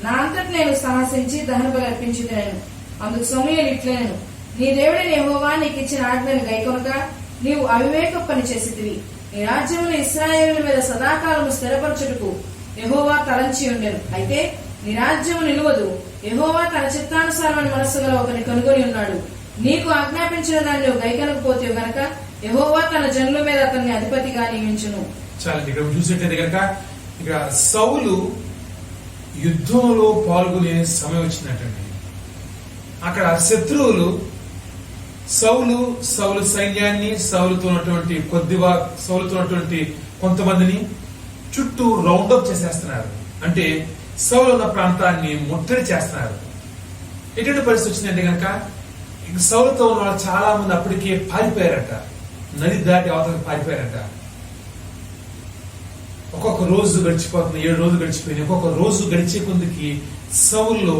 నా అంతటి నేను సాహసించి దహన బలి అర్పించుదను. అందుకు సమూయేలు ఇట్లనెను, నీ దేవుడైన యెహోవా నీకు ఇచ్చిన ఆజ్ఞను గైకొనక నీవు అవివేక పని చేసితివి. నీ రాజ్యమును ఇశ్రాయేలు మీద సదాకాలము స్థిరపరచుటకు యెహోవా తలంచి ఉండెను. అయితే నీ రాజ్యము నిలువదు. యెహోవా తన చిత్తానుసారమైన మనస్సు గల ఒకరిని కనుగొని ఉన్నాడు. నీకు ఆజ్ఞాపించిన దాన్ని నువ్వు గైకొనకపోతే గనక యెహోవా తన జనుల మీద అతన్ని అధిపతిగా నియమించును. చాలా ఇక్కడ చూసినట్లయితే కనుక ఇక్కడ సౌలు యుద్ధంలో పాల్గొనే సమయం వచ్చినట్టండి. అక్కడ శత్రువులు సౌలు సైన్యాన్ని, సౌలుతో ఉన్నటువంటి కొంతమందిని చుట్టూ రౌండప్ చేసేస్తున్నారు. అంటే సౌలు ఉన్న ప్రాంతాన్ని ముట్టడి చేస్తున్నారు. ఎటువంటి పరిస్థితి వచ్చిందంటే కనుక సౌలుతో ఉన్న వాళ్ళు చాలా మంది అప్పటికే పారిపోయారట, నది దాటి అవతలకి పారిపోయారట. ఒక్కొక్క రోజు గడిచిపోతుంది, 7 రోజులు గడిచిపోయింది. ఒక్కొక్క రోజు గడిచే కొందికి సౌల్లో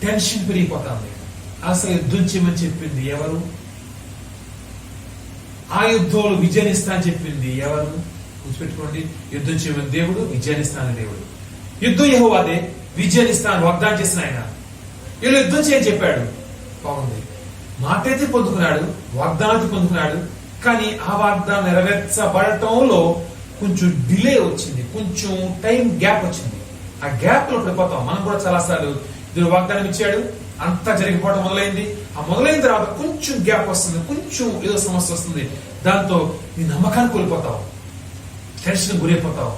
టెన్షన్ పెరిగిపోతుంది. అసలు యుద్ధం చేయమని చెప్పింది ఎవరు? ఆ యుద్ధంలో విజయాన్నిస్తా అని చెప్పింది ఎవరు? గుర్తుపెట్టుకోండి, యుద్ధం చేయమని దేవుడు, విజయాన్నిస్తాను దేవుడు. యుద్ధం యెహోవాదే, విజయాన్నిస్తాను వాగ్దానం చేసిన ఆయన. వీళ్ళు యుద్ధం చేయని చెప్పాడు, బాగుంది, మాట అయితే పొందుకున్నాడు, వాగ్దానాన్ని పొందుకున్నాడు. కానీ ఆ వాగ్దానం నెరవేర్చబడటంలో కొంచెం డిలే వచ్చింది, కొంచెం టైం గ్యాప్ వచ్చింది. ఆ గ్యాప్ లో పడిపోతాం మనం కూడా. చాలాసార్లు దేవుడు వాగ్దానం ఇచ్చాడు, అంతా జరిగిపోవడం మొదలైంది. ఆ మొదలైన తర్వాత కొంచెం గ్యాప్ వస్తుంది, కొంచెం ఏదో సమస్య వస్తుంది. దాంతో నీ నమ్మకాన్ని కోల్పోతావు, టెన్షన్ గురైపోతావు.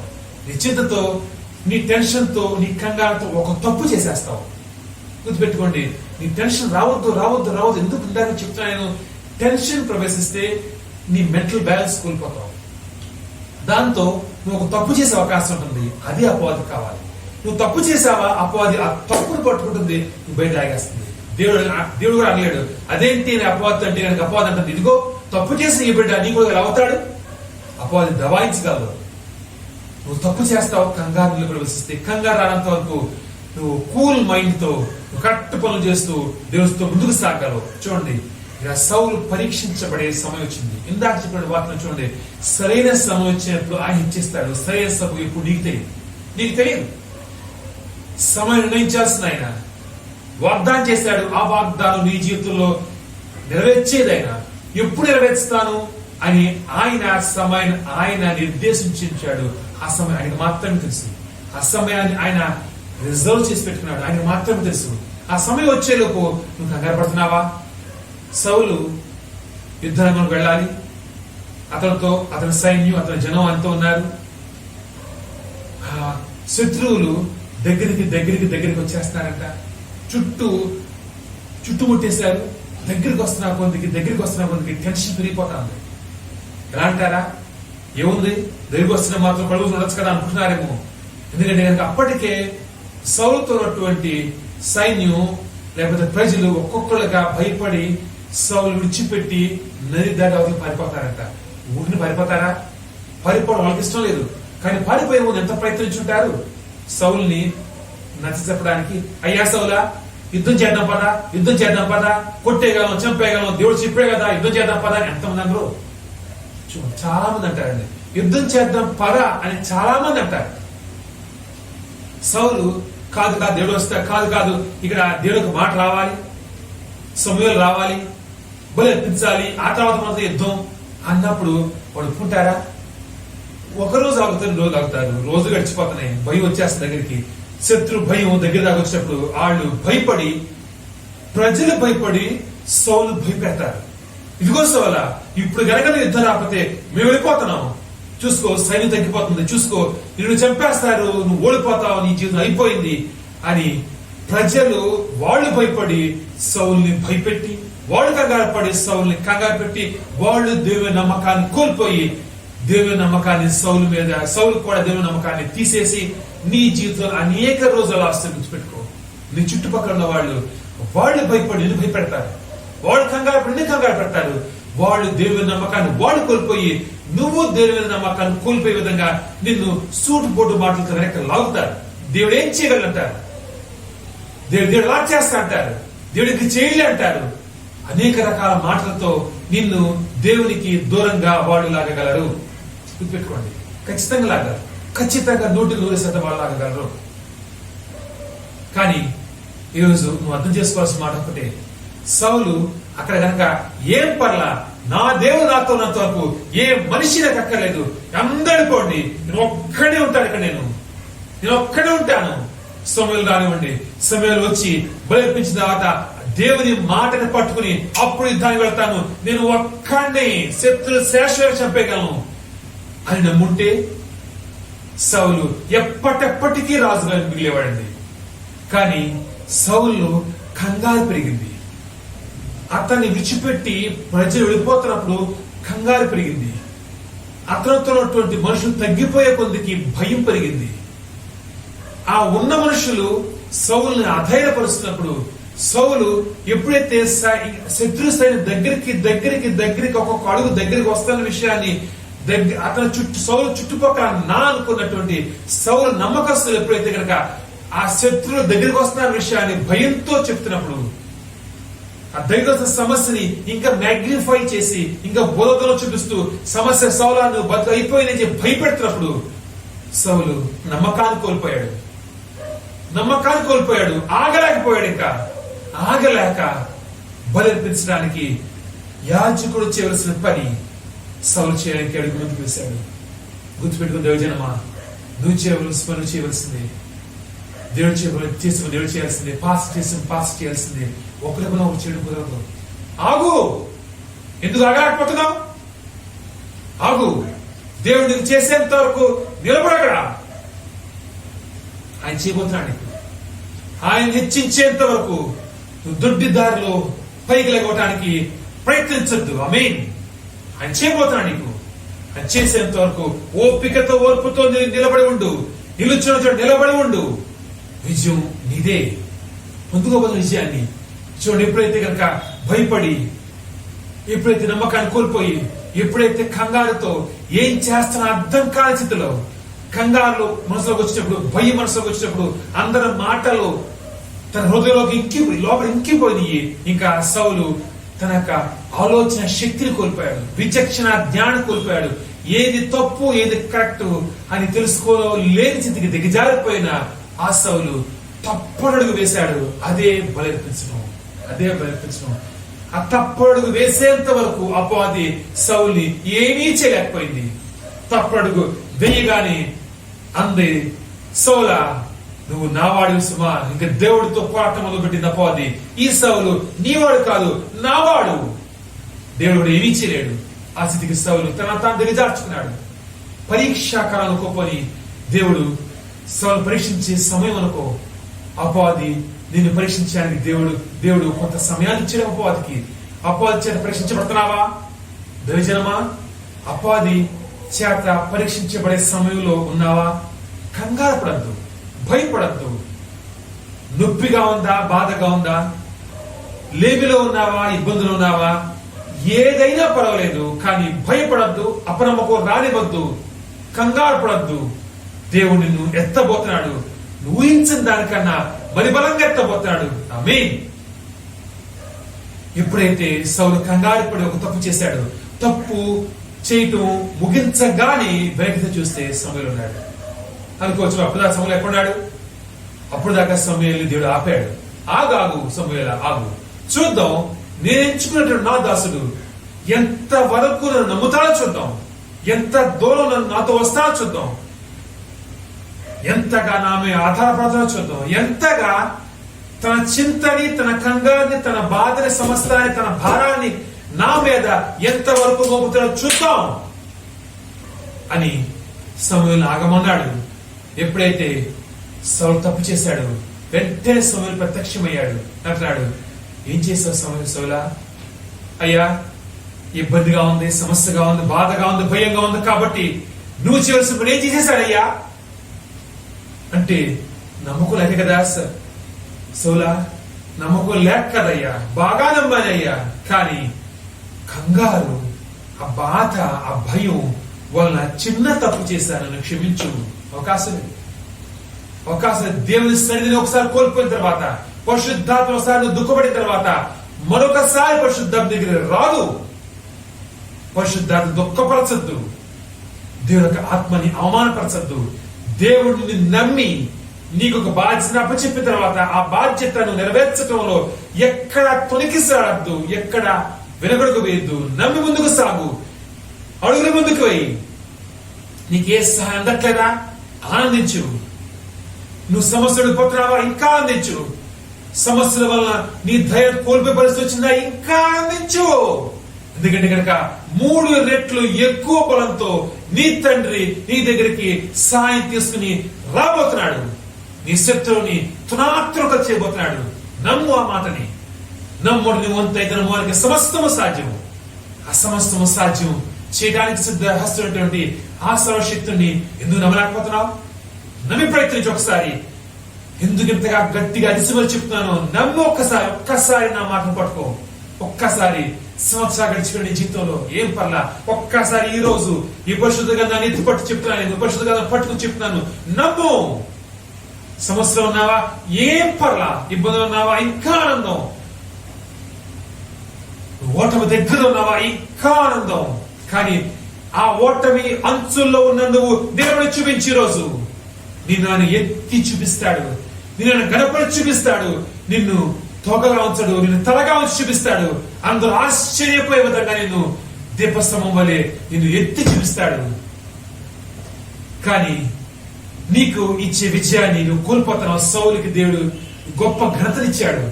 నీ చింతతో, నీ టెన్షన్ తో, నీ కంగారుతో ఒక తప్పు చేసేస్తావు. గుర్తుపెట్టుకోండి, నీ టెన్షన్ రావద్దు. ఎందుకు ఇందాక చెప్తున్నా నేను, టెన్షన్ ప్రవేశిస్తే నీ మెంటల్ బ్యాలెన్స్ కోల్పోతావు. దాంతో నువ్వు ఒక తప్పు చేసే అవకాశం ఉంటుంది. అది అపవాది కావాలి. నువ్వు తప్పు చేసావా, అపవాది ఆ తప్పును పట్టుకుంటుంది, నువ్వు బయట ఆగేస్తుంది. దేవుడు కూడా అనలేడు, అదేంటి అపవాది అంటే కనుక. అపవాది అంటే ఇదిగో తప్పు చేసిన ఈ బిడ్డ నీ కూడా అవుతాడు. అపవాది దబాయించగలదు. నువ్వు తప్పు చేస్తావు, కంగారు ప్రవేశిస్తే. కంగారు రానంత వరకు నువ్వు కూల్ మైండ్ తో కరెక్ట్ పనులు చేస్తూ దేవుడితో ముందుకు సాగలవు. చూడండి, ఇక సౌలు పరీక్షించబడే సమయం వచ్చింది. ఇందాక చెప్పిన వాటిని చూడండి, సరైన సమయం వచ్చినప్పుడు ఆయన ఇచ్చేస్తాడు. సరైన సమయం ఇప్పుడు నీకు తెలియదు. సమయం నిర్ణయించాల్సిన ఆయన వాగ్దానం చేశాడు. ఆ వాగ్దానం నీ జీవితంలో నెరవేర్చేది ఆయన. ఎప్పుడు నెరవేర్చుతాను అని ఆయన సమయాన్ని ఆయన నిర్దేశించాడు. ఆ సమయం ఆయనకు మాత్రమే తెలుసు. ఆ సమయాన్ని ఆయన రిజర్వ్ చేసి పెట్టుకున్నాడు, ఆయనకు మాత్రమే తెలుసు. ఆ సమయం వచ్చేలోపు నువ్వు కంగారు పడుతున్నావా? సౌలు యుద్ధానికి వెళ్ళాలి, అతని సైన్యం, అతని జనం అంతా ఉన్నారు. శత్రువులు దగ్గరికి వచ్చేస్తారంట. చుట్టుముట్టేశారు. దగ్గరికి వస్తున్న కొందికి టెన్షన్ పెరిగిపోతుంది. ఎలా అంటారా? ఏముంది, దగ్గరికి వస్తున్న మాత్రం కడుగు చూడొచ్చు కదా అనుకుంటున్నారేమో. ఎందుకంటే కనుక అప్పటికే సౌలుతో ఉన్నటువంటి సైన్యం లేకపోతే ప్రజలు ఒక్కొక్కరుగా భయపడి సౌలు విడిచిపెట్టి నది దాటి అవతలకి పారిపోతారంట. ఊరిని పారిపోతారా? పారిపోవడం వాళ్ళకి ఇష్టం లేదు. కానీ పారిపోయే ముందు ఎంత ప్రయత్నించుంటారు సౌల్ని నచ్చ చెప్పడానికి. అయ్యా సౌలా, యుద్ధం చేద్దాం పదా, కొట్టేయగలం, చంపేయగలం, దేవుడు చెప్పే కదా, యుద్ధం చేద్దాం పదా అని ఎంతమంది అందరూ చాలా మంది అంటారండి. యుద్ధం చేద్దాం పదా అని చాలా మంది అంటారు. సౌలు కాదు దేవుడు వస్తా, కాదు ఇక్కడ దేవుడికి మాట రావాలి, సమూయేలు రావాలి, బలి అర్పించాలి, ఆ తర్వాత మనతో యుద్ధం అన్నప్పుడు వాడు ఒప్పుకుంటారా? ఒకరోజు ఆగుతారు, రోజు ఆగుతారు, రోజు గడిచిపోతున్నాయి, భయం వచ్చేస్తుంది దగ్గరికి. శత్రు భయం దగ్గర దాకా వచ్చినప్పుడు వాళ్ళు భయపడి, ప్రజలు భయపడి సౌలు భయపెడతారు. ఇదిగో సౌలా, ఇప్పుడు గనక యుద్ధం రాకపోతే మేము వెళ్ళిపోతున్నాం, చూసుకో సైన్యం తగ్గిపోతుంది, చూసుకో నిన్ను చంపేస్తారు, నువ్వు ఓడిపోతావు, నీ జీవితం అయిపోయింది అని ప్రజలు వాళ్ళు భయపడి సౌల్ని భయపెట్టి, వాళ్ళు కంగారు పడి సౌల్ని కంగారు పెట్టి, వాళ్ళు దేవుని నమ్మకాన్ని కోల్పోయి దేవుని నమ్మకాన్ని సౌలు మీద, సౌలు కూడా దేవుని నమ్మకాన్ని తీసేసి నీ జీవితంలో అనేక రోజులు ఆస్తి గుర్తుపెట్టుకో. నీ చుట్టుపక్కల ఉన్న వాళ్ళు భయపడి నిన్ను భయపెడతారు, వాళ్ళు కంగారు పడి నిన్ను కంగారు పెడతారు. వాళ్ళు దేవుని నమ్మకాన్ని వాళ్ళు కోల్పోయి, నువ్వు దేవుని నమ్మకాన్ని కోల్పోయే విధంగా నిన్ను సూటు బోటు మాటలతో వెనక లాగుతారు. దేవుడు ఏం చేయగలంటారు, దేవుడు ఎలా చేస్తా అంటారు, దేవుడికి చేయలే అంటారు. అనేక రకాల మాటలతో నిన్ను దేవునికి దూరంగా వాళ్ళు లాగగలరు. గుర్తుపెట్టుకోండి, ఖచ్చితంగా లాగారు, ఖచ్చితంగా 100% వాళ్ళు లాగగలరు. కానీ ఈరోజు నువ్వు అర్థం చేసుకోవాల్సిన మాట ఒకటే, సౌలు అక్కడ కనుక ఏం పర్లా, నా దేవుడు నాతో ఉన్నంత వరకు ఏ మనిషి నాకు అక్కర్లేదు, అందరూ పోండి, నేను ఒక్కడే ఉంటాను, ఇక్కడ నేను ఒక్కడే ఉంటాను. సమూయేలు రానివ్వండి, సమూయేలు వచ్చి బలిపించిన తర్వాత దేవుని మాటని పట్టుకుని అప్పుడు యుద్ధానికి వెళ్తాను, నేను ఒక్కడిని శత్రులు శాశ్వతంగా చంపేయగలను అని నమ్ముంటే సౌలు ఎప్పటికీ రాజుగా మిగిలేవాడండి. కానీ సౌలు కంగారు పెరిగింది, అతన్ని విడిచిపెట్టి ప్రజలు వెళ్ళిపోతున్నప్పుడు కంగారు పెరిగింది, అతనితో ఉన్నటువంటి మనుషులు తగ్గిపోయే కొద్దికి భయం పెరిగింది. ఆ ఉన్న మనుషులు సౌలుని అధైర్యపరుస్తున్నప్పుడు సౌలు ఎప్పుడైతే శత్రు సైన్యం దగ్గరికి ఒక్కొక్క అడుగు దగ్గరికి వస్తున్న విషయాన్ని అతని సౌలు చుట్టుపక్కల అనుకున్నటువంటి సౌలు నమ్మకస్తులు ఎప్పుడైతే కనుక ఆ శత్రువుల దగ్గరికి వస్తున్న విషయాన్ని భయంతో చెప్తున్నప్పుడు, ఆ దగ్గర సమస్యని ఇంకా మ్యాగ్నిఫై చేసి ఇంకా బోధలో చూపిస్తూ సమస్య సౌలాను బతుకు అయిపోయిందని చెప్పి భయపెడుతున్నప్పుడు సౌలు నమ్మకాన్ని కోల్పోయాడు, ఆగలేకపోయాడు. ఇంకా ఆగలేక బలిర్పించడానికి యాజకుడు చేయవలసిన పని సౌలు చేయడానికి అడుగు ముందుకు వేశాడు. గుర్తుపెట్టుకుని దేవజనమా, నువ్వు చేయవలసింది దేవుడు చేయాల్సిందే, పాస్ చేయాల్సిందే. ఒకరికొన ఒక చెడు కుదరదు. ఆగు, ఎందుకు ఆగలేకపోతున్నావు? ఆగు, దేవుడు నీకు చేసేంత వరకు నిలబడగడా. ఆయన చేయబోతున్నాడు. ఆయన హెచ్చించేంత వరకు నువ్వు దొడ్డి దారిలో పైకి లేకపోవటానికి ప్రయత్నించద్దు. ఆమేన్. ఆయన చేయబోతున్నాడు నీకు. ఆయన చేసేంత వరకు ఓపికతో ఓర్పుతో నిలబడి ఉండు, నిలుచున్న చోట నిలబడి ఉండు. విజయం నీదే. పొందుకోబోతున్న విజయాన్ని చూడండి. ఎప్పుడైతే కనుక భయపడి, ఎప్పుడైతే నమ్మకాన్ని కోల్పోయి, ఎప్పుడైతే కంగారుతో ఏం చేస్తున్నా అర్థం కాని స్థితిలో, కంగారులు మనసులోకి వచ్చినప్పుడు, భయం మనసులోకి వచ్చినప్పుడు, అందరి మాటలు తన హృదయంలోకి లోపల ఇంకిపోయి, ఇంకా సౌలు తన యొక్క ఆలోచన శక్తిని కోల్పోయాడు, విచక్షణ జ్ఞానం కోల్పోయాడు. ఏది తప్పు ఏది కరెక్ట్ అని తెలుసుకోలేని స్థితికి దిగజారిపోయిన ఆ సౌలు తప్పడుగు వేశాడు. అదే బలిర్పించడం. ఆ తప్పడుగు వేసేంత వరకు అపవాది సౌల్ని ఏమీ చేయలేకపోయింది. తప్పడుగు వేయగానే అంది, సౌలా నువ్వు నావాడు సుమా, ఇంకా దేవుడితో పోరాటం మొదలుపెట్టింది అపవాది. ఈ సౌలు నీవాడు కాదు, నావాడు. దేవుడు ఏమీ చేయలేడు. ఆ స్థితికి సౌలు తాను దిగజార్చుకున్నాడు. పరీక్షాకాలం అనుకోని దేవుడు సౌలు పరీక్షించే సమయం అనుకో. అపవాది నిన్ను పరీక్షించడానికి దేవుడు కొంత సమయాన్ని ఇచ్చాడు. అపవాది చేత పరీక్షించబడుతున్నావా దైవజనమా? అపవాది చేత పరీక్షించబడే సమయంలో ఉన్నావా? కంగారు పడద్దు, భయపడద్దు. నొప్పిగా ఉందా, బాధగా ఉందా, లేమిలో ఉన్నావా, ఇబ్బందులు ఉన్నావా, ఏదైనా పర్వాలేదు. కానీ భయపడద్దు, అపనమ్మకం రానివద్దు, కంగారు పడద్దు. దేవుడు నిన్ను ఎత్తబోతున్నాడు. నువ్వు ఊహించిన దానికన్నా బలిబలంగా ఎత్తబోతున్నాడు. ఆమేన్. ఎప్పుడైతే సౌలు కంగారు పడి ఒక తప్పు చేశాడు, తప్పు చేయటం ముగించగానే వెనక్కి చూస్తే సమూయేలు ఉన్నాడు అనుకోవచ్చు. అప్పుడు దాకా సమూయేలు ఎక్కడున్నాడు? అప్పుడు దాకా సమూయేలుని దేవుడు ఆపాడు. ఆగు సమూయేలా, ఆగు. చూద్దాం. నేను ఎంచుకున్నటువంటి నా దాసుడు ఎంత వరకు నన్ను నమ్ముతాడో చూద్దాం, ఎంత దూరం నన్ను నాతో వస్తాడో చూద్దాం, ఎంతగా నా మీద ఆధారపడతాడో చూద్దాం, ఎంతగా తన చింతని, తన కంగారుని, తన బాధని, సమస్తాన్ని, తన భారాన్ని నా మీద ఎంతవరకు మోపుతాడో చూద్దాం అని సమూయేలు ఆగమన్నాడు. ఎప్పుడైతే సౌలు తప్పు చేశాడు, వెంటనే సమూయేలు ప్రత్యక్షమయ్యాడు. అంటున్నాడు, ఏం చేశావు సౌలా? అయ్యా, ఇబ్బందిగా ఉంది, సమస్యగా ఉంది, బాధగా ఉంది, భయంగా ఉంది, కాబట్టి నువ్వు చేయవలసిన పని ఏం చేసేశాడయ్యా అంటే, నమ్మకం లేక కదా సౌలా, నమ్మకం లేక కదయ్యా, బాగా నమ్మానయ్యా, కానీ కంగారు, ఆ బాధ, ఆ భయం వలన చిన్న తప్పు చేశానని క్షమించు. అవకాశం దేవుని సన్నిధిని ఒకసారి కోల్పోయిన తర్వాత, పరిశుద్ధాత్మ ఒకసారి దుఃఖపడిన తర్వాత మరొకసారి పరిశుద్ధాత్మ దగ్గర రాదు. పరిశుద్ధాత్మ దుఃఖపరచద్దు, దేవుని యొక్క ఆత్మని అవమానపరచద్దు. దేవుడిని నమ్మి నీకు ఒక బాధ్యతను అప్పచెప్పిన తర్వాత ఆ బాధ్యతను నెరవేర్చడంలో ఎక్కడ తొలగిసాడద్దు, ఎక్కడ వెనకడుగు వేయద్దు. నమ్మి ముందుకు సాగు, అడుగులు ముందుకు వేయి. నీకే సహాయం అందట్లేదా? ఆనందించు. నువ్వు సమస్యలు పోతున్నావా? ఇంకా ఆనందించు. సమస్యల వలన నీ ధైర్యం కోల్పోయే పరిస్థితి వచ్చిందా? ఇంకా ఆనందించు. ఎందుకంటే కనుక 3 రెట్లు ఎక్కువ బలంతో నీ తండ్రి నీ దగ్గరికి సాయం తీసుకుని రాబోతున్నాడు. నీ శత్రువుని తునాతురక చేయబోతున్నాడు. నమ్ము ఆ మాటని. నమ్ముడు నువ్వు వంతైతే వారికి సమస్తము సాధ్యము. ఆ సమస్తము సాధ్యం చేయడానికి సిద్ధ హస్తున్నటువంటి ఆ సర్వశక్తుని ఎందుకు నమ్మలేకపోతున్నావు? నమ్మి ప్రయత్నించి ఒకసారి. ఎందుకు ఇంతగా గట్టిగా అడిసిమని చెప్తున్నాను? నమ్ము. ఒక్కసారి నా మాటను పట్టుకో. ఒక్కసారి సంవత్సరాలు గడిచిపోయిన జీవితంలో ఏం పర్లా, ఒక్కసారి ఈ రోజు ఈ పరిశుద్ధ గ్రంథాన్ని ఎత్తి పట్టు చెప్తున్నాను, పరిశుద్ధ గ్రంథాన్ని పట్టుకుని చెప్తున్నాను. నమ్ము. సమస్యలో ఉన్నావా? ఏం పర్లా. ఇబ్బందులు ఉన్నావా? ఇంకా ఆనందం. ఓటమి దగ్గర ఉన్నావా? ఇంకా ఆనందం. కానీ ఆ ఓటమి అంచుల్లో ఉన్న నువ్వు దేవుని చూపించి రోజు నిన్ను ఎత్తి చూపిస్తాడు, నిన్ను గణపడి చూపిస్తాడు, నిన్ను తోకగా ఉంచడు, నిన్ను తలగా ఉంచి చూపిస్తాడు. అందరూ ఆశ్చర్యపోయే విధంగా నిన్ను దీపస్తంభం వలె నిన్ను ఎత్తి చూపిస్తాడు. కానీ నీకు ఇచ్చే విజయాన్ని నువ్వు కోల్పోతున్నావు. సౌలుకి దేవుడు గొప్ప ఘనతనిచ్చాడు,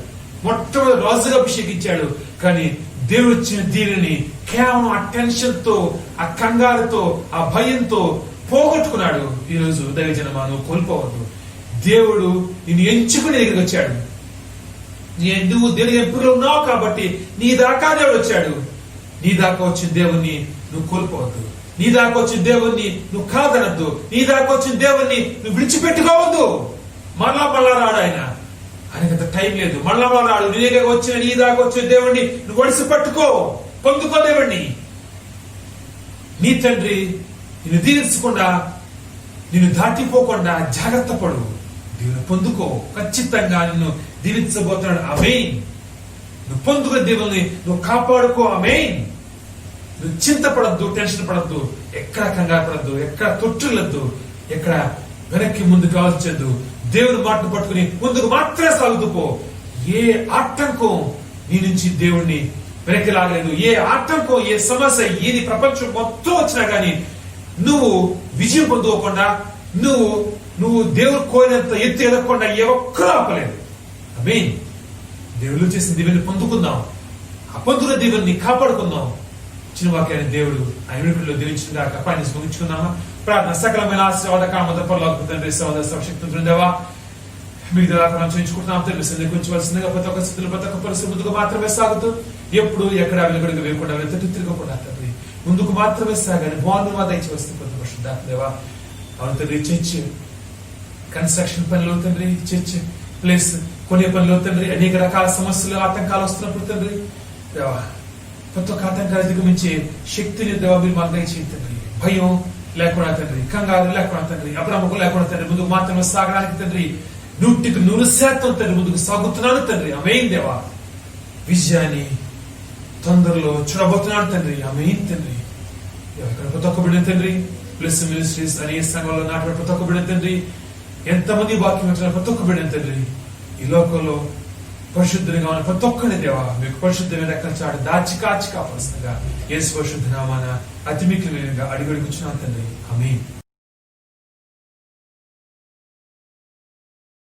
మొట్టమొదటి రాజుగా అభిషేకించాడు. కానీ దేవుడు ఇచ్చిన దీనిని కేవలం ఆ టెన్షన్ తో, ఆ కంగారుతో, ఆ భయంతో పోగొట్టుకున్నాడు. ఈ రోజు దైవజనమా, నువ్వు కోల్పోవద్దు. దేవుడు నిన్ను ఎంచుకుని దగ్గరికి వచ్చాడు. నువ్వు దేవుని ఎంపికలో ఉన్నావు కాబట్టి నీ దాకా దేవుడు వచ్చాడు. నీ దాకా వచ్చిన దేవుణ్ణి నువ్వు కోల్పోవద్దు. నీ దాకా వచ్చిన దేవుణ్ణి నువ్వు కాదనద్దు. నీ దాకా వచ్చిన దేవుణ్ణి నువ్వు విడిచిపెట్టుకోవద్దు. మళ్ళా రాడు ఆయన. ఆయనకంత టైం లేదు. మళ్ళా రాడు. నీ దాకా వచ్చిన దేవుణ్ణి నువ్వు ఒడిసి పట్టుకో, పొందుకో దేవుణ్ణి. నీ తండ్రి నిన్ను దీవించకుండా, నిన్ను దాటిపోకుండా జాగ్రత్త పడు. దేవుని పొందుకో. ఖచ్చితంగా నిన్ను దీవించబోతున్నాడు. ఆమేన్. నువ్వు పొందుకున్న దేవుని నువ్వు కాపాడుకో. ఆమేన్. నువ్వు చింతపడద్దు, టెన్షన్ పడద్దు, ఎక్కడ కంగారు పడద్దు, ఎక్కడ తొట్టులద్దు, ఎక్కడ వెనక్కి ముందుకు ఆలోచించద్దు. దేవుని మాటను పట్టుకుని ముందుకు మాత్రమే సాగుతూ పో. ఏ ఆటంకం నీ నుంచి దేవుణ్ణి వెనక్కి లాగలేదు. ఏ ఆటంకం, ఏ సమస్య, ఏది ప్రపంచం మొత్తం వచ్చినా గానీ నువ్వు విజయం పొందుకోకుండా, నువ్వు దేవుడు కోరినంత ఎత్తు ఎదగకుండా ఏ ఒక్కరూ ఆపలేదు. ఆమేన్. దేవుడు చేసిన దీవెని పొందుకుందాం. ఆ పొందుకున్న దీవెని కాపాడుకుందాం. చిన్న వాక్యాన్ని దేవుడు ఆయన విడుదలలో దీవించిన పని ముగించుకుందామా? ప్రార్థన. సకలమైన ఆశీర్వాద కామద పరలోక తండ్రి సర్వశక్తిమంతుడైన దేవా, మీకు చేయించుకుంటున్నాం. తెలుసు కొంచెంవలసిందిగా ప్రతి ఒక్క స్థితిలో, ప్రతి ఒక్క పరిస్థితి ముందుకు మాత్రమే సాగుతూ, ఎప్పుడు ఎక్కడ వెనుకడుగు వేయకుండా, వెళ్తూ తిరగకుండా తండ్రి ముందుకు మాత్రమే సాగాలి. బాగుంది దయచేసి ప్రతి పరిశుద్ధాత్మ దేవా. అవును తండ్రి, చర్చ్ కన్స్ట్రక్షన్ పనిలో తండ్రి, చర్చ్ ప్లేస్ కొనే పనిలో తండ్రి, అనేక రకాల సమస్యలు, ఆటంకాలు వస్తున్నప్పుడు తండ్రి దేవా, ప్రతి ఒక్క ఆటంకాలు అధిగమించే శక్తిని దేవా మీరు మాకు దయచేయండి తండ్రి. భయం లేకుండా తండ్రి, కంగారు లేకుండా తండ్రి, అప్రమకం లేకుండా తండ్రి ముందుకు మాత్రమే సాగడానికి తండ్రి 100% తండ్రి ముందుకు సాగుతున్నాను తండ్రి. ఆమేన్ దేవా. విజయాన్ని తొందరలో చూడబోతున్నాను తండ్రి. ఆమేన్ తండ్రి. ఇక్కడ ప్రతి ఒక్క బిడ్డ తండ్రి, ప్లస్ మినిస్ట్రీస్ అనే సంఘంలో నాటిన ప్రతి ఒక్క బిడ్డ తండ్రి, ఎంతమంది వాక్యం వచ్చిన ప్రతి ఒక్క బిడ్డ తండ్రి, ఈ లోకంలో పరిశుద్ధునిగా ఉన్న ప్రతి ఒక్కరి దేవా మీకు పరిశుద్ధమైన రెక్కల చాటు దాచి కాచి కాపాడుతుందిగా యేసు పరిశుద్ధ నామాన అతి మిక్కిలిగా అడిగడుగుచున్నాను తండ్రి. ఆమేన్.